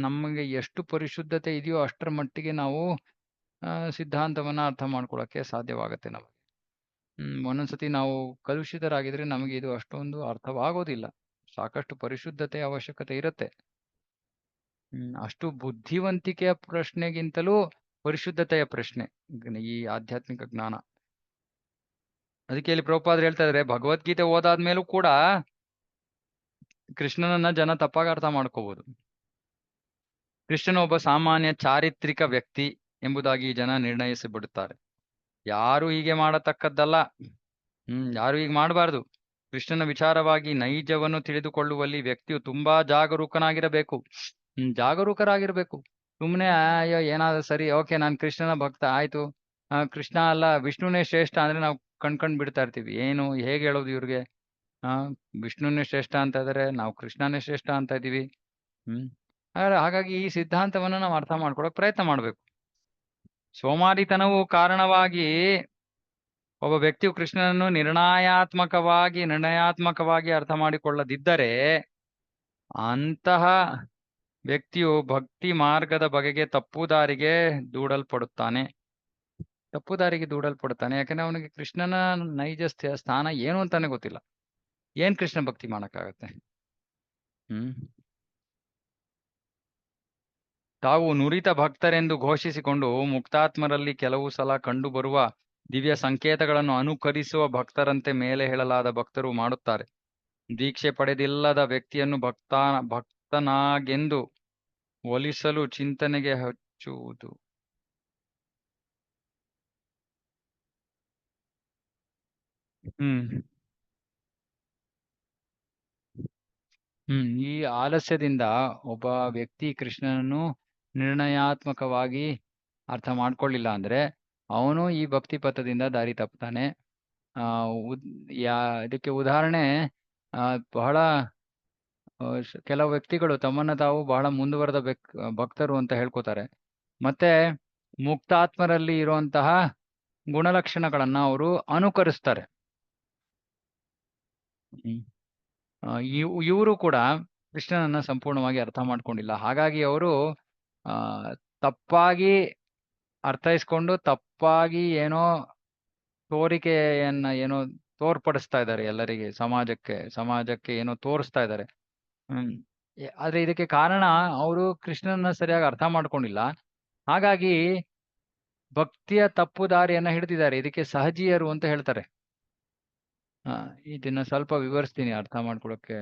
ನಮಗೆ ಎಷ್ಟು ಪರಿಶುದ್ಧತೆ ಇದೆಯೋ ಅಷ್ಟರ ಮಟ್ಟಿಗೆ ನಾವು ಸಿದ್ಧಾಂತವನ್ನ ಅರ್ಥ ಮಾಡ್ಕೊಳ್ಳಕ್ಕೆ ಸಾಧ್ಯವಾಗತ್ತೆ ನಮಗೆ. ಒಂದೊಂದ್ಸತಿ ನಾವು ಕಲುಷಿತರಾಗಿದ್ರೆ ನಮಗೆ ಇದು ಅಷ್ಟೊಂದು ಅರ್ಥವಾಗೋದಿಲ್ಲ. ಸಾಕಷ್ಟು ಪರಿಶುದ್ಧತೆ ಅವಶ್ಯಕತೆ ಇರುತ್ತೆ. ಅಷ್ಟು ಬುದ್ಧಿವಂತಿಕೆಯ ಪ್ರಶ್ನೆಗಿಂತಲೂ ಪರಿಶುದ್ಧತೆಯ ಪ್ರಶ್ನೆ ಈ ಆಧ್ಯಾತ್ಮಿಕ ಜ್ಞಾನ. ಅದಕ್ಕೆ ಇಲ್ಲಿ ಪ್ರಭುಪಾದರು ಹೇಳ್ತಾ ಇದ್ದಾರೆ, ಭಗವದ್ಗೀತೆ ಓದಾದ್ಮೇಲೂ ಕೂಡ ಕೃಷ್ಣನನ್ನ ಜನ ತಪ್ಪಾಗಿ ಅರ್ಥ ಮಾಡ್ಕೋಬಹುದು. ಕೃಷ್ಣನ ಒಬ್ಬ ಸಾಮಾನ್ಯ ಚಾರಿತ್ರಿಕ ವ್ಯಕ್ತಿ ಎಂಬುದಾಗಿ ಜನ ನಿರ್ಣಯಿಸಿ ಬಿಡುತ್ತಾರೆ. ಯಾರು ಹೀಗೆ ಮಾಡತಕ್ಕದ್ದಲ್ಲ. ಯಾರು ಹೀಗೆ ಮಾಡಬಾರ್ದು. ಕೃಷ್ಣನ ವಿಚಾರವಾಗಿ ನೈಜವನ್ನು ತಿಳಿದುಕೊಳ್ಳುವಲ್ಲಿ ವ್ಯಕ್ತಿಯು ತುಂಬಾ ಜಾಗರೂಕನಾಗಿರಬೇಕು. ಜಾಗರೂಕರಾಗಿರ್ಬೇಕು. ಸುಮ್ಮನೆ ಅಯ್ಯೋ ಏನಾದ್ರು ಸರಿ, ಓಕೆ ನಾನು ಕೃಷ್ಣನ ಭಕ್ತ ಆಯ್ತು, ಕೃಷ್ಣ ಅಲ್ಲ ವಿಷ್ಣುನೇ ಶ್ರೇಷ್ಠ ಅಂದ್ರೆ ನಾವು ಕಣ್ಕೊಂಡ್ ಬಿಡ್ತಾ ಇರ್ತೀವಿ. ಏನು ಹೇಗೆ ಹೇಳೋದು ಇವ್ರಿಗೆ? ವಿಷ್ಣುನೇ ಶ್ರೇಷ್ಠ ಅಂತ ಇದಾರೆ, ನಾವು ಕೃಷ್ಣನೇ ಶ್ರೇಷ್ಠ ಅಂತ ಇದೀವಿ. ಹಾಗಾಗಿ ಈ ಸಿದ್ಧಾಂತವನ್ನ ನಾವು ಅರ್ಥ ಮಾಡ್ಕೊಳಕ್ ಪ್ರಯತ್ನ ಮಾಡ್ಬೇಕು. ಸೋಮಾರಿತನವು ಕಾರಣವಾಗಿ ಒಬ್ಬ ವ್ಯಕ್ತಿಯು ಕೃಷ್ಣನನ್ನು ನಿರ್ಣಯಾತ್ಮಕವಾಗಿ ಅರ್ಥ ಮಾಡಿಕೊಳ್ಳದಿದ್ದರೆ ಅಂತಹ ವ್ಯಕ್ತಿಯು ಭಕ್ತಿ ಮಾರ್ಗದ ಬಗೆಗೆ ತಪ್ಪು ದಾರಿಗೆ ದೂಡಲ್ಪಡುತ್ತಾನೆ. ಯಾಕಂದ್ರೆ ಅವನಿಗೆ ಕೃಷ್ಣನ ನೈಜ ಸ್ಥಾನ ಏನು ಅಂತಾನೆ ಗೊತ್ತಿಲ್ಲ. ಏನ್ ಕೃಷ್ಣ ಭಕ್ತಿ ಮಾಡಕ್ಕಾಗತ್ತೆ? ತಾವು ನುರಿತ ಭಕ್ತರೆಂದು ಘೋಷಿಸಿಕೊಂಡು ಮುಕ್ತಾತ್ಮರಲ್ಲಿ ಕೆಲವು ಸಲ ಕಂಡುಬರುವ ದಿವ್ಯ ಸಂಕೇತಗಳನ್ನು ಅನುಕರಿಸುವ ಭಕ್ತರಂತೆ ಮೇಲೆ ಹೇಳಲಾದ ಭಕ್ತರು ಮಾಡುತ್ತಾರೆ. ದೀಕ್ಷೆ ಪಡೆದಿಲ್ಲದ ವ್ಯಕ್ತಿಯನ್ನು ಭಕ್ತನಾಗೆಂದು ಒಲಿಸಲು ಚಿಂತನೆಗೆ ಹಚ್ಚುವುದು. ಈ ಆಲಸ್ಯದಿಂದ ಒಬ್ಬ ವ್ಯಕ್ತಿ ಕೃಷ್ಣನನ್ನು ನಿರ್ಣಯಾತ್ಮಕವಾಗಿ ಅರ್ಥ ಮಾಡ್ಕೊಳ್ಳಿಲ್ಲ ಅಂದ್ರೆ ಅವನು ಈ ಭಕ್ತಿ ಪಥದಿಂದ ದಾರಿ ತಪ್ತಾನೆ. ಇದಕ್ಕೆ ಉದಾಹರಣೆ ಬಹಳ ಕೆಲವು ವ್ಯಕ್ತಿಗಳು ತಮ್ಮನ್ನ ತಾವು ಬಹಳ ಮುಂದುವರೆದ ಭಕ್ತರು ಅಂತ ಹೇಳ್ಕೊತಾರೆ. ಮತ್ತೆ ಮುಕ್ತಾತ್ಮರಲ್ಲಿ ಇರುವಂತಹ ಗುಣಲಕ್ಷಣಗಳನ್ನ ಅವರು ಅನುಕರಿಸ್ತಾರೆ. ಇವರು ಕೂಡ ಕೃಷ್ಣನನ್ನ ಸಂಪೂರ್ಣವಾಗಿ ಅರ್ಥ ಮಾಡ್ಕೊಂಡಿಲ್ಲ. ಹಾಗಾಗಿ ಅವರು ತಪ್ಪಾಗಿ ಅರ್ಥೈಸ್ಕೊಂಡು ತಪ್ಪಾಗಿ ಏನೋ ಏನೋ ತೋರ್ಪಡಿಸ್ತಾ ಇದ್ದಾರೆ ಎಲ್ಲರಿಗೆ, ಸಮಾಜಕ್ಕೆ ಏನೋ ತೋರಿಸ್ತಾ ಇದ್ದಾರೆ. ಆದ್ರೆ ಇದಕ್ಕೆ ಕಾರಣ ಅವರು ಕೃಷ್ಣನನ್ನ ಸರಿಯಾಗಿ ಅರ್ಥ ಮಾಡ್ಕೊಂಡಿಲ್ಲ. ಹಾಗಾಗಿ ಭಕ್ತಿಯ ತಪ್ಪು ದಾರಿಯನ್ನ ಹಿಡಿದಿದ್ದಾರೆ. ಇದಕ್ಕೆ ಸಹಜೀಯರು ಅಂತ ಹೇಳ್ತಾರೆ. ಇದನ್ನ ಸ್ವಲ್ಪ ವಿವರಿಸ್ತೀನಿ, ಅರ್ಥ ಮಾಡ್ಕೊಳಕ್ಕೆ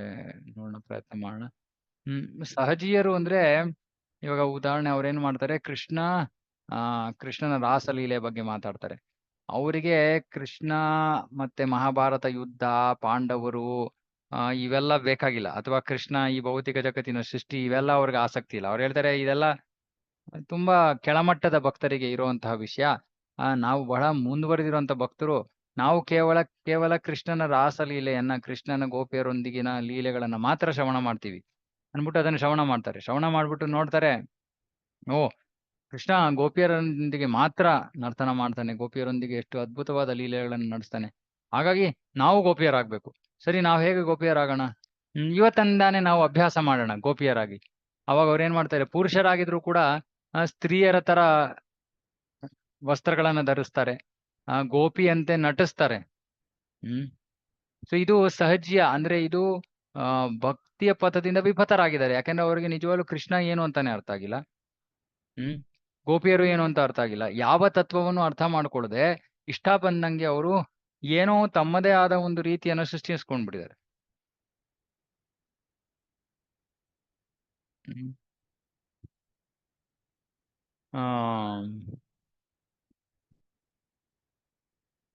ನೋಡೋಣ, ಪ್ರಯತ್ನ ಮಾಡೋಣ. ಸಹಜೀಯರು ಅಂದ್ರೆ ಇವಾಗ ಉದಾಹರಣೆ ಅವ್ರೇನ್ ಮಾಡ್ತಾರೆ, ಕೃಷ್ಣನ ರಾಸಲೀಲೆ ಬಗ್ಗೆ ಮಾತಾಡ್ತಾರೆ. ಅವರಿಗೆ ಕೃಷ್ಣ ಮತ್ತೆ ಮಹಾಭಾರತ ಯುದ್ಧ, ಪಾಂಡವರು ಇವೆಲ್ಲ ಬೇಕಾಗಿಲ್ಲ. ಅಥವಾ ಕೃಷ್ಣ ಈ ಭೌತಿಕ ಜಗತ್ತಿನ ಸೃಷ್ಟಿ ಇವೆಲ್ಲ ಅವ್ರಿಗೆ ಆಸಕ್ತಿ ಇಲ್ಲ. ಅವ್ರು ಹೇಳ್ತಾರೆ ಇದೆಲ್ಲ ತುಂಬಾ ಕೆಳಮಟ್ಟದ ಭಕ್ತರಿಗೆ ಇರುವಂತಹ ವಿಷಯ. ನಾವು ಬಹಳ ಮುಂದುವರೆದಿರುವಂತ ಭಕ್ತರು. ನಾವು ಕೇವಲ ಕೃಷ್ಣನ ರಾಸಲೀಲೆಯನ್ನ, ಕೃಷ್ಣನ ಗೋಪಿಯರೊಂದಿಗಿನ ಲೀಲೆಗಳನ್ನ ಮಾತ್ರ ಶ್ರವಣ ಮಾಡ್ತೀವಿ ಅನ್ಬಿಟ್ಟು ಅದನ್ನ ಶ್ರವಣ ಮಾಡ್ತಾರೆ. ಶ್ರವಣ ಮಾಡ್ಬಿಟ್ಟು ನೋಡ್ತಾರೆ, ಓ ಕೃಷ್ಣ ಗೋಪಿಯರೊಂದಿಗೆ ಮಾತ್ರ ನರ್ತನ ಮಾಡ್ತಾನೆ, ಗೋಪಿಯರೊಂದಿಗೆ ಎಷ್ಟು ಅದ್ಭುತವಾದ ಲೀಲೆಗಳನ್ನು ನಡೆಸ್ತಾನೆ, ಹಾಗಾಗಿ ನಾವು ಗೋಪಿಯರಾಗ್ಬೇಕು. ಸರಿ, ನಾವು ಹೇಗೆ ಗೋಪಿಯರಾಗೋಣ? ಇವತ್ತಿಂದಾನೆ ನಾವು ಅಭ್ಯಾಸ ಮಾಡೋಣ ಗೋಪಿಯರಾಗಿ. ಅವಾಗ ಅವ್ರೇನ್ ಮಾಡ್ತಾರೆ, ಪುರುಷರಾಗಿದ್ರು ಕೂಡ ಸ್ತ್ರೀಯರ ತರ ವಸ್ತ್ರಗಳನ್ನ ಧರಿಸ್ತಾರೆ, ಗೋಪಿಯಂತೆ ನಟಿಸ್ತಾರೆ. ಸೊ ಇದು ಸಹಜ್ಯ. ಅಂದ್ರೆ ಇದು ಭಕ್ತಿಯ ಪಥದಿಂದ ವಿಫತರಾಗಿದ್ದಾರೆ. ಯಾಕಂದ್ರೆ ಅವರಿಗೆ ನಿಜವಾಗ್ಲೂ ಕೃಷ್ಣ ಏನು ಅಂತಾನೆ ಅರ್ಥ ಆಗಿಲ್ಲ. ಗೋಪಿಯರು ಏನು ಅಂತ ಅರ್ಥ ಆಗಿಲ್ಲ. ಯಾವ ತತ್ವವನ್ನು ಅರ್ಥ ಮಾಡ್ಕೊಳ್ಳದೆ ಇಷ್ಟ ಬಂದಂಗೆ ಅವರು ಏನೋ ತಮ್ಮದೇ ಆದ ಒಂದು ರೀತಿಯನ್ನು ಸೃಷ್ಟಿಸ್ಕೊಂಡ್ಬಿಟ್ಟಿದ್ದಾರೆ.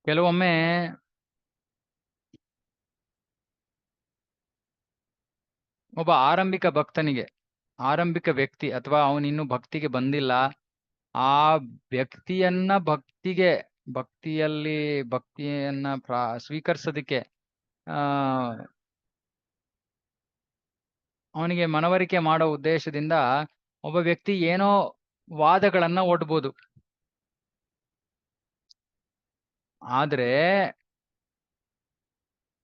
ಕೆಲವೊಮ್ಮೆ ಒಬ್ಬ ಆರಂಭಿಕ ವ್ಯಕ್ತಿ ಅಥವಾ ಅವನಿನ್ನು ಭಕ್ತಿಗೆ ಬಂದಿಲ್ಲ, ಆ ವ್ಯಕ್ತಿಯನ್ನ ಭಕ್ತಿಯನ್ನ ಸ್ವೀಕರಿಸೋದಕ್ಕೆ ಅವನಿಗೆ ಮನವರಿಕೆ ಮಾಡೋ ಉದ್ದೇಶದಿಂದ ಒಬ್ಬ ವ್ಯಕ್ತಿ ಏನೋ ವಾದಗಳನ್ನ ಒಡ್ಬೋದು. ಆದ್ರೆ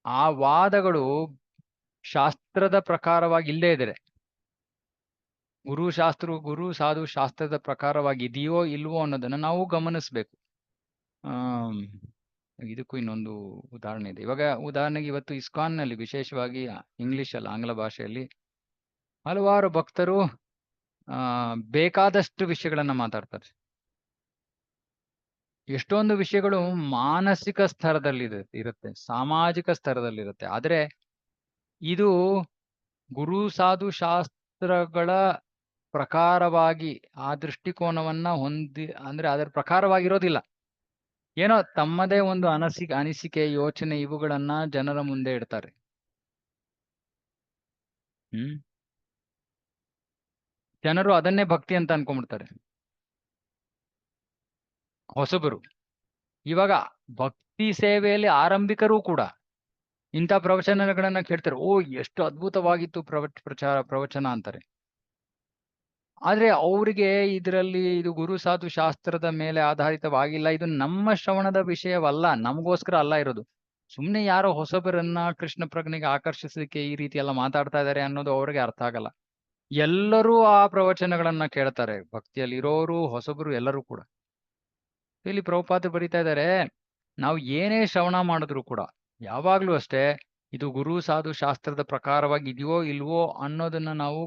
ಆ ವಾದಗಳು ಶಾಸ್ತ್ರದ ಪ್ರಕಾರವಾಗಿ ಇಲ್ಲೇ ಇದ್ದಾರೆ. ಗುರು ಸಾಧು ಶಾಸ್ತ್ರದ ಪ್ರಕಾರವಾಗಿ ಇದೆಯೋ ಇಲ್ವೋ ಅನ್ನೋದನ್ನ ನಾವು ಗಮನಿಸ್ಬೇಕು. ಇದಕ್ಕೂ ಇನ್ನೊಂದು ಉದಾಹರಣೆ ಇದೆ. ಇವಾಗ ಉದಾಹರಣೆಗೆ ಇವತ್ತು ಇಸ್ಕಾನ್ನಲ್ಲಿ ವಿಶೇಷವಾಗಿ ಇಂಗ್ಲಿಷಲ್ಲಿ, ಆಂಗ್ಲ ಭಾಷೆಯಲ್ಲಿ ಹಲವಾರು ಭಕ್ತರು ಬೇಕಾದಷ್ಟು ವಿಷಯಗಳನ್ನ ಮಾತಾಡ್ತಾರೆ. ಎಷ್ಟೊಂದು ವಿಷಯಗಳು ಮಾನಸಿಕ ಸ್ತರದಲ್ಲಿ ಇರುತ್ತೆ, ಸಾಮಾಜಿಕ ಸ್ತರದಲ್ಲಿರುತ್ತೆ. ಆದ್ರೆ ಇದು ಗುರು ಸಾಧು ಶಾಸ್ತ್ರಗಳ ಪ್ರಕಾರವಾಗಿ ಆ ದೃಷ್ಟಿಕೋನವನ್ನ ಹೊಂದಿ, ಅಂದ್ರೆ ಅದರ ಪ್ರಕಾರವಾಗಿರೋದಿಲ್ಲ. ಏನೋ ತಮ್ಮದೇ ಒಂದು ಅನಿಸಿಕೆ, ಯೋಚನೆ ಇವುಗಳನ್ನ ಜನರ ಮುಂದೆ ಇಡ್ತಾರೆ. ಜನರು ಅದನ್ನೇ ಭಕ್ತಿ ಅಂತ ಅನ್ಕೊಂಡ್ಬಿಡ್ತಾರೆ. ಹೊಸಬರು ಇವಾಗ ಭಕ್ತಿ ಸೇವೆಯಲ್ಲಿ ಆರಂಭಿಕರು ಕೂಡ ಇಂಥ ಪ್ರವಚನಗಳನ್ನ ಕೇಳ್ತಾರೆ. ಓ, ಎಷ್ಟು ಅದ್ಭುತವಾಗಿತ್ತು ಪ್ರವಚನ ಅಂತಾರೆ. ಆದ್ರೆ ಅವರಿಗೆ ಇದರಲ್ಲಿ ಇದು ಗುರು ಸಾಧು ಶಾಸ್ತ್ರದ ಮೇಲೆ ಆಧಾರಿತವಾಗಿಲ್ಲ, ಇದು ನಮ್ಮ ಶ್ರವಣದ ವಿಷಯವಲ್ಲ, ನಮಗೋಸ್ಕರ ಅಲ್ಲ ಇರೋದು. ಸುಮ್ನೆ ಯಾರೋ ಹೊಸಬರನ್ನ ಕೃಷ್ಣ ಪ್ರಜ್ಞೆಗೆ ಆಕರ್ಷಿಸಲಿಕ್ಕೆ ಈ ರೀತಿ ಎಲ್ಲ ಮಾತಾಡ್ತಾ ಇದ್ದಾರೆ ಅನ್ನೋದು ಅವ್ರಿಗೆ ಅರ್ಥ ಆಗಲ್ಲ. ಎಲ್ಲರೂ ಆ ಪ್ರವಚನಗಳನ್ನ ಕೇಳ್ತಾರೆ, ಭಕ್ತಿಯಲ್ಲಿ ಇರೋರು ಹೊಸಬರು ಎಲ್ಲರೂ ಕೂಡ. ಇಲ್ಲಿ ಪ್ರಭುಪಾದ ಬರೀತಾ ಇದ್ದಾರೆ, ನಾವು ಏನೇ ಶ್ರವಣ ಮಾಡಿದ್ರು ಕೂಡ ಯಾವಾಗ್ಲೂ ಅಷ್ಟೇ ಇದು ಗುರು ಸಾಧು ಶಾಸ್ತ್ರದ ಪ್ರಕಾರವಾಗಿ ಇದೆಯೋ ಇಲ್ವೋ ಅನ್ನೋದನ್ನ ನಾವು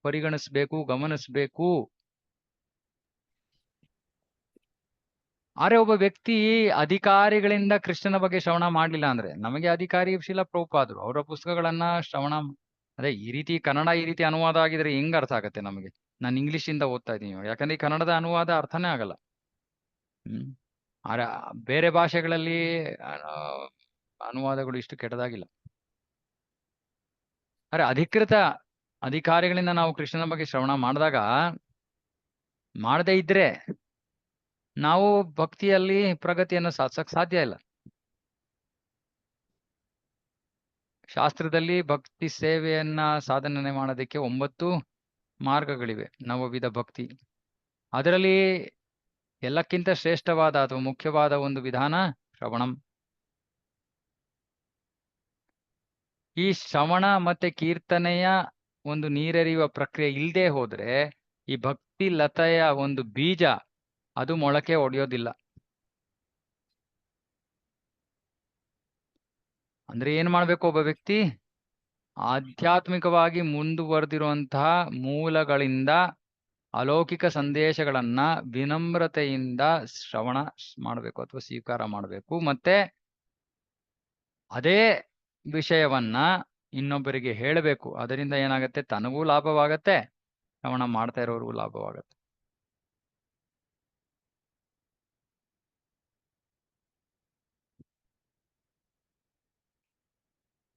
ಪರಿಗಣಿಸ್ಬೇಕು, ಗಮನಿಸ್ಬೇಕು. ಆದ್ರೆ ಒಬ್ಬ ವ್ಯಕ್ತಿ ಅಧಿಕಾರಿಗಳಿಂದ ಕೃಷ್ಣನ ಬಗ್ಗೆ ಶ್ರವಣ ಮಾಡ್ಲಿಲ್ಲ ಅಂದ್ರೆ, ನಮಗೆ ಅಧಿಕಾರಿ ಶೀಲ ಪ್ರಭುಪಾದರು ಅವರ ಪುಸ್ತಕಗಳನ್ನ ಶ್ರವಣ, ಅದೇ ಈ ರೀತಿ ಕನ್ನಡ ಈ ರೀತಿ ಅನುವಾದ ಆಗಿದ್ರೆ ಹೆಂಗ್ ಅರ್ಥ ಆಗತ್ತೆ ನಮಗೆ? ನಾನು ಇಂಗ್ಲಿಷ್ ಇಂದ ಓದ್ತಾ ಇದ್ದೀನಿ, ಯಾಕಂದ್ರೆ ಈ ಕನ್ನಡದ ಅನುವಾದ ಅರ್ಥನೇ ಆಗಲ್ಲ. ಆದ್ರೆ ಬೇರೆ ಭಾಷೆಗಳಲ್ಲಿ ಅನುವಾದಗಳು ಇಷ್ಟು ಕೆಟ್ಟದಾಗಿಲ್ಲ. ಅರೆ ಅಧಿಕೃತ ಅಧಿಕಾರಿಗಳಿಂದ ನಾವು ಕೃಷ್ಣನ ಬಗ್ಗೆ ಶ್ರವಣ ಮಾಡಿದಾಗ, ಮಾಡದೇ ಇದ್ರೆ ನಾವು ಭಕ್ತಿಯಲ್ಲಿ ಪ್ರಗತಿಯನ್ನು ಸಾಧಿಸಕ್ ಸಾಧ್ಯ ಇಲ್ಲ. ಶಾಸ್ತ್ರದಲ್ಲಿ ಭಕ್ತಿ ಸೇವೆಯನ್ನ ಸಾಧನೆ ಮಾಡೋದಕ್ಕೆ 9 ಮಾರ್ಗಗಳಿವೆ, ನವವಿಧ ಭಕ್ತಿ. ಅದರಲ್ಲಿ ಎಲ್ಲಕ್ಕಿಂತ ಶ್ರೇಷ್ಠವಾದ ಅಥವಾ ಮುಖ್ಯವಾದ ಒಂದು ವಿಧಾನ ಶ್ರವಣಂ. ಈ ಶ್ರವಣ ಮತ್ತೆ ಕೀರ್ತನೆಯ ಒಂದು ನೀರೆರಿಯುವ ಪ್ರಕ್ರಿಯೆ ಇಲ್ಲದೆ ಹೋದ್ರೆ ಈ ಭಕ್ತಿ ಲತೆಯ ಒಂದು ಬೀಜ ಅದು ಮೊಳಕೆ ಒಡೆಯೋದಿಲ್ಲ. ಅಂದ್ರೆ ಏನ್ ಮಾಡ್ಬೇಕು? ಒಬ್ಬ ವ್ಯಕ್ತಿ ಆಧ್ಯಾತ್ಮಿಕವಾಗಿ ಮುಂದುವರೆದಿರುವಂತಹ ಮೂಲಗಳಿಂದ ಅಲೌಕಿಕ ಸಂದೇಶಗಳನ್ನ ವಿನಮ್ರತೆಯಿಂದ ಶ್ರವಣ ಮಾಡಬೇಕು ಅಥವಾ ಸ್ವೀಕಾರ ಮಾಡಬೇಕು. ಮತ್ತೆ ಅದೇ ವಿಷಯವನ್ನ ಇನ್ನೊಬ್ಬರಿಗೆ ಹೇಳಬೇಕು. ಅದರಿಂದ ಏನಾಗತ್ತೆ? ತನಗೂ ಲಾಭವಾಗತ್ತೆ, ಶ್ರವಣ ಮಾಡ್ತಾ ಇರೋರಿಗೂ ಲಾಭವಾಗತ್ತೆ.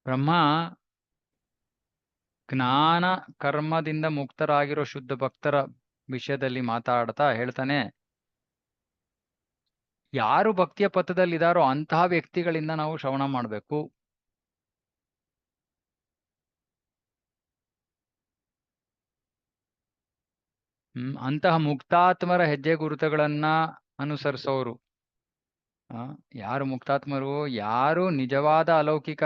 ಬ್ರಹ್ಮ ಜ್ಞಾನ ಕರ್ಮದಿಂದ ಮುಕ್ತರಾಗಿರೋ ಶುದ್ಧ ಭಕ್ತರ ವಿಷಯದಲ್ಲಿ ಮಾತಾಡ್ತಾ ಹೇಳ್ತಾನೆ, ಯಾರು ಭಕ್ತಿಯ ಪಥದಲ್ಲಿದ್ದಾರೋ ಅಂತಹ ವ್ಯಕ್ತಿಗಳಿಂದ ನಾವು ಶ್ರವಣ ಮಾಡಬೇಕು. ಅಂತಹ ಮುಕ್ತಾತ್ಮರ ಹೆಜ್ಜೆ ಗುರುತುಗಳನ್ನ ಅನುಸರಿಸೋರು. ಯಾರು ಮುಕ್ತಾತ್ಮರು, ಯಾರು ನಿಜವಾದ ಅಲೌಕಿಕ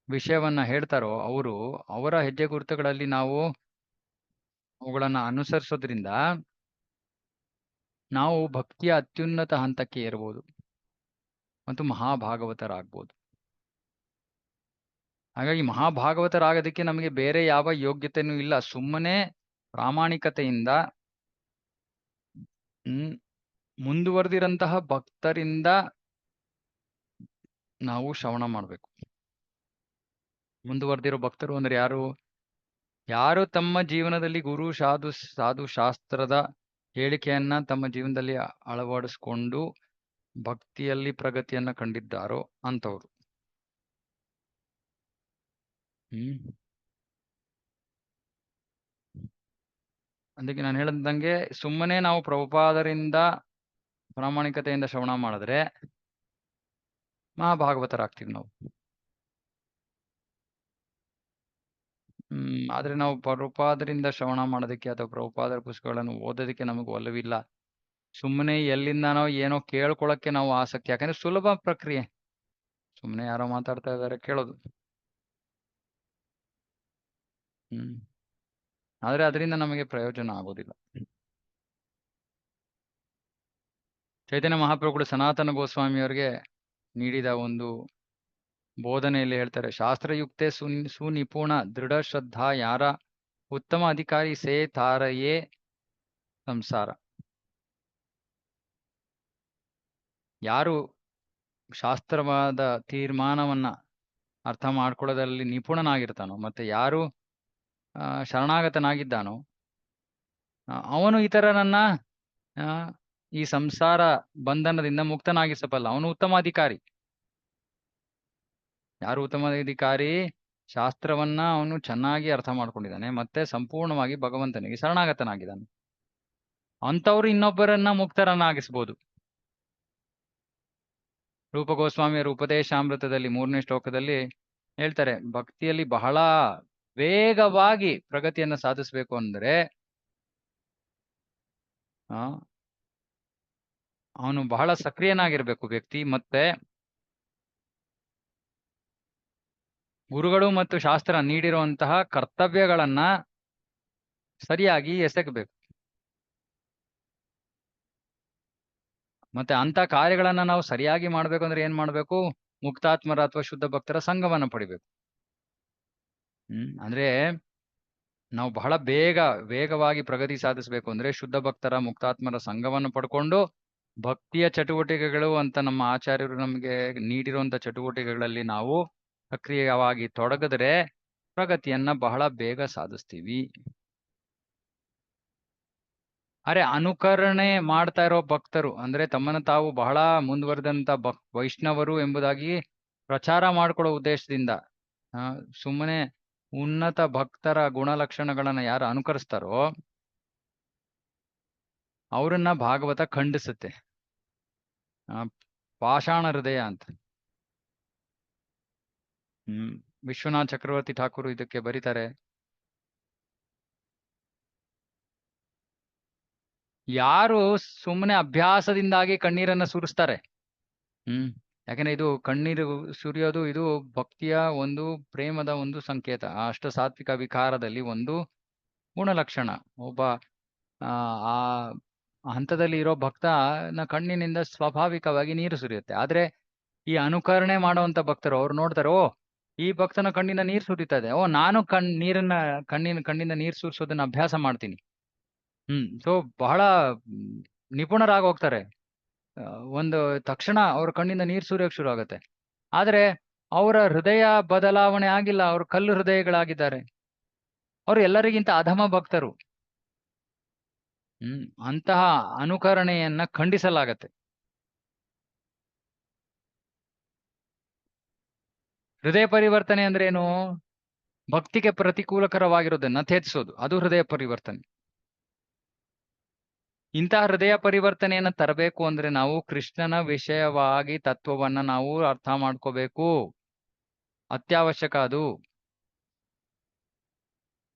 ವಿಷಯವನ್ನ ಹೇಳ್ತಾರೋ ಅವರ ಹೆಜ್ಜೆ ಗುರುತುಗಳಲ್ಲಿ ನಾವು ಅವುಗಳನ್ನ ಅನುಸರಿಸೋದ್ರಿಂದ ನಾವು ಭಕ್ತಿಯ ಅತ್ಯುನ್ನತ ಹಂತಕ್ಕೆ ಏರಬಹುದು ಮತ್ತು ಮಹಾಭಾಗವತರಾಗ್ಬೋದು. ಹಾಗಾಗಿ ಮಹಾಭಾಗವತರಾಗೋದಕ್ಕೆ ನಮಗೆ ಬೇರೆ ಯಾವ ಯೋಗ್ಯತೆನೂ ಇಲ್ಲ. ಸುಮ್ಮನೆ ಪ್ರಾಮಾಣಿಕತೆಯಿಂದ ಮುಂದುವರೆದಿರಂತಹ ಭಕ್ತರಿಂದ ನಾವು ಶ್ರವಣ ಮಾಡಬೇಕು. ಮುಂದುವರೆದಿರೋ ಭಕ್ತರು ಅಂದ್ರೆ ಯಾರು ತಮ್ಮ ಜೀವನದಲ್ಲಿ ಗುರು ಸಾಧು ಶಾಸ್ತ್ರದ ಹೇಳಿಕೆಯನ್ನ ತಮ್ಮ ಜೀವನದಲ್ಲಿ ಅಳವಡಿಸ್ಕೊಂಡು ಭಕ್ತಿಯಲ್ಲಿ ಪ್ರಗತಿಯನ್ನ ಕಂಡಿದ್ದಾರೋ ಅಂತವ್ರು. ಅದಕ್ಕೆ ನಾನು ಹೇಳಿದಂಗೆ ಸುಮ್ಮನೆ ನಾವು ಪ್ರಭುಪಾದರಿಂದ ಪ್ರಾಮಾಣಿಕತೆಯಿಂದ ಶ್ರವಣ ಮಾಡಿದ್ರೆ ಮಹಾಭಾಗವತರಾಗ್ತೀವಿ ನಾವು. ಆದ್ರೆ ನಾವು ಪ್ರಭುಪಾದರಿಂದ ಶ್ರವಣ ಮಾಡೋದಕ್ಕೆ ಅಥವಾ ಪ್ರಭುಪಾದರ ಪುಸ್ತಕಗಳನ್ನು ಓದೋದಕ್ಕೆ ನಮಗೆ ಒಲವಿಲ್ಲ. ಸುಮ್ಮನೆ ಎಲ್ಲಿಂದನೋ ಏನೋ ಕೇಳ್ಕೊಳಕ್ಕೆ ನಾವು ಆಸಕ್ತಿ. ಯಾಕಂದ್ರೆ ಸುಲಭ ಪ್ರಕ್ರಿಯೆ, ಸುಮ್ಮನೆ ಯಾರೋ ಮಾತಾಡ್ತಾ ಇದ್ದಾರೆ ಕೇಳೋದು. ಆದ್ರೆ ಅದರಿಂದ ನಮಗೆ ಪ್ರಯೋಜನ ಆಗೋದಿಲ್ಲ. ಚೈತನ್ಯ ಮಹಾಪ್ರಭುಗಳು ಸನಾತನ ಗೋಸ್ವಾಮಿಯವರಿಗೆ ನೀಡಿದ ಒಂದು ಬೋಧನೆಯಲ್ಲಿ ಹೇಳ್ತಾರೆ, ಶಾಸ್ತ್ರಯುಕ್ತೆ ಸುನಿಪುಣ ದೃಢ ಶ್ರದ್ಧಾ ಯಾರ ಉತ್ತಮ ಅಧಿಕಾರಿ ಸೇ ತಾರಯೇ ಸಂಸಾರ. ಯಾರು ಶಾಸ್ತ್ರವಾದ ತೀರ್ಮಾನವನ್ನ ಅರ್ಥ ಮಾಡ್ಕೊಳ್ಳೋದ್ರಲ್ಲಿ ನಿಪುಣನಾಗಿರ್ತಾನೋ, ಮತ್ತೆ ಯಾರು ಶರಣಾಗತನಾಗಿದ್ದಾನೋ ಅವನು ಇತರರನ್ನ ಈ ಸಂಸಾರ ಬಂಧನದಿಂದ ಮುಕ್ತನಾಗಿಸಬಲ್ಲ. ಅವನು ಉತ್ತಮ ಅಧಿಕಾರಿ. ಯಾರು ಉತ್ತಮ ಅಧಿಕಾರಿ? ಶಾಸ್ತ್ರವನ್ನ ಅವನು ಚೆನ್ನಾಗಿ ಅರ್ಥ ಮಾಡ್ಕೊಂಡಿದ್ದಾನೆ, ಮತ್ತೆ ಸಂಪೂರ್ಣವಾಗಿ ಭಗವಂತನಿಗೆ ಶರಣಾಗತನಾಗಿದ್ದಾನೆ. ಅಂಥವ್ರು ಇನ್ನೊಬ್ಬರನ್ನ ಮುಕ್ತರನ್ನಾಗಿಸ್ಬೋದು. ರೂಪ ಗೋಸ್ವಾಮಿಯರು ಉಪದೇಶಾಮೃತದಲ್ಲಿ 3ನೇ ಶ್ಲೋಕದಲ್ಲಿ ಹೇಳ್ತಾರೆ, ಭಕ್ತಿಯಲ್ಲಿ ಬಹಳ ವೇಗವಾಗಿ ಪ್ರಗತಿಯನ್ನ ಸಾಧಿಸಬೇಕು ಅಂದ್ರೆ ಅವನು ಬಹಳ ಸಕ್ರಿಯನಾಗಿರ್ಬೇಕು ವ್ಯಕ್ತಿ, ಮತ್ತೆ ಗುರುಗಳು ಮತ್ತು ಶಾಸ್ತ್ರ ನೀಡಿರುವಂತಹ ಕರ್ತವ್ಯಗಳನ್ನ ಸರಿಯಾಗಿ ಎಸಗಬೇಕು. ಮತ್ತೆ ಅಂತ ಕಾರ್ಯಗಳನ್ನ ನಾವು ಸರಿಯಾಗಿ ಮಾಡ್ಬೇಕು ಅಂದ್ರೆ ಏನ್ ಮಾಡ್ಬೇಕು? ಮುಕ್ತಾತ್ಮರ ಅಥವಾ ಶುದ್ಧ ಭಕ್ತರ ಸಂಘವನ್ನ ಪಡಿಬೇಕು. ಅಂದ್ರೆ ನಾವು ಬಹಳ ವೇಗವಾಗಿ ಪ್ರಗತಿ ಸಾಧಿಸಬೇಕು ಅಂದ್ರೆ ಶುದ್ಧ ಭಕ್ತರ ಮುಕ್ತಾತ್ಮರ ಸಂಘವನ್ನು ಪಡ್ಕೊಂಡು ಭಕ್ತಿಯ ಚಟುವಟಿಕೆಗಳು ಅಂತ ನಮ್ಮ ಆಚಾರ್ಯರು ನಮಗೆ ನೀಡಿರುವಂತ ಚಟುವಟಿಕೆಗಳಲ್ಲಿ ನಾವು ಸಕ್ರಿಯವಾಗಿ ತೊಡಗಿದ್ರೆ ಪ್ರಗತಿಯನ್ನ ಬಹಳ ಬೇಗ ಸಾಧಿಸ್ತೀವಿ. ಅರೆ ಅನುಕರಣೆ ಮಾಡ್ತಾ ಇರೋ ಭಕ್ತರು ಅಂದ್ರೆ ತಮ್ಮನ್ನು ತಾವು ಬಹಳ ಮುಂದುವರೆದಂತ ವೈಷ್ಣವರು ಎಂಬುದಾಗಿ ಪ್ರಚಾರ ಮಾಡ್ಕೊಳ್ಳೋ ಉದ್ದೇಶದಿಂದ ಸುಮ್ಮನೆ ಉನ್ನತ ಭಕ್ತರ ಗುಣಲಕ್ಷಣಗಳನ್ನ ಯಾರು ಅನುಕರಿಸ್ತಾರೋ ಅವರನ್ನ ಭಾಗವತ ಖಂಡಿಸುತ್ತೆ. ಪಾಷಾಣ ಹೃದಯ ಅಂತ. ವಿಶ್ವನಾಥ್ ಚಕ್ರವರ್ತಿ ಠಾಕೂರ್ ಇದಕ್ಕೆ ಬರೀತಾರೆ, ಯಾರು ಸುಮ್ಮನೆ ಅಭ್ಯಾಸದಿಂದಾಗಿ ಕಣ್ಣೀರನ್ನ ಸುರಿಸ್ತಾರೆ. ಯಾಕಂದ್ರೆ ಇದು ಕಣ್ಣೀರು ಸುರಿಯೋದು ಇದು ಭಕ್ತಿಯ ಒಂದು ಪ್ರೇಮದ ಒಂದು ಸಂಕೇತ. ಅಷ್ಟ ಸಾತ್ವಿಕ ವಿಕಾರದಲ್ಲಿ ಒಂದು ಗುಣಲಕ್ಷಣ. ಒಬ್ಬ ಆ ಹಂತದಲ್ಲಿ ಇರೋ ಭಕ್ತನ ಕಣ್ಣಿನಿಂದ ಸ್ವಾಭಾವಿಕವಾಗಿ ನೀರು ಸುರಿಯುತ್ತೆ. ಆದ್ರೆ ಈ ಅನುಕರಣೆ ಮಾಡುವಂತ ಭಕ್ತರು ಅವ್ರು ನೋಡ್ತಾರೆ, ಓ ಈ ಭಕ್ತನ ಕಣ್ಣಿಂದ ನೀರು ಸುರಿತದೆ, ಓ ನಾನು ಕಣ್ಣಿಂದ ನೀರು ಸುರಿಸೋದನ್ನ ಅಭ್ಯಾಸ ಮಾಡ್ತೀನಿ. ಸೊ ಬಹಳ ನಿಪುಣರಾಗಿ ಹೋಗ್ತಾರೆ. ಒಂದು ತಕ್ಷಣ ಅವ್ರ ಕಣ್ಣಿಂದ ನೀರು ಸುರಿಯೋಕೆ ಶುರು ಆಗುತ್ತೆ. ಆದ್ರೆ ಅವರ ಹೃದಯ ಬದಲಾವಣೆ ಆಗಿಲ್ಲ, ಅವ್ರ ಕಲ್ಲು ಹೃದಯಗಳಾಗಿದ್ದಾರೆ. ಅವರು ಎಲ್ಲರಿಗಿಂತ ಅಧಮ ಭಕ್ತರು. ಅಂತಹ ಅನುಕರಣೆಯನ್ನ ಖಂಡಿಸಲಾಗತ್ತೆ. ಹೃದಯ ಪರಿವರ್ತನೆ ಅಂದ್ರೆ ಏನು? ಭಕ್ತಿಗೆ ಪ್ರತಿಕೂಲಕರವಾಗಿರೋದನ್ನ ತ್ಯಜಿಸೋದು, ಅದು ಹೃದಯ ಪರಿವರ್ತನೆ. ಇಂತಹ ಹೃದಯ ಪರಿವರ್ತನೆಯನ್ನ ತರಬೇಕು ಅಂದ್ರೆ ನಾವು ಕೃಷ್ಣನ ವಿಷಯವಾಗಿ ತತ್ವವನ್ನ ನಾವು ಅರ್ಥ ಮಾಡ್ಕೋಬೇಕು. ಅತ್ಯವಶ್ಯಕ ಅದು.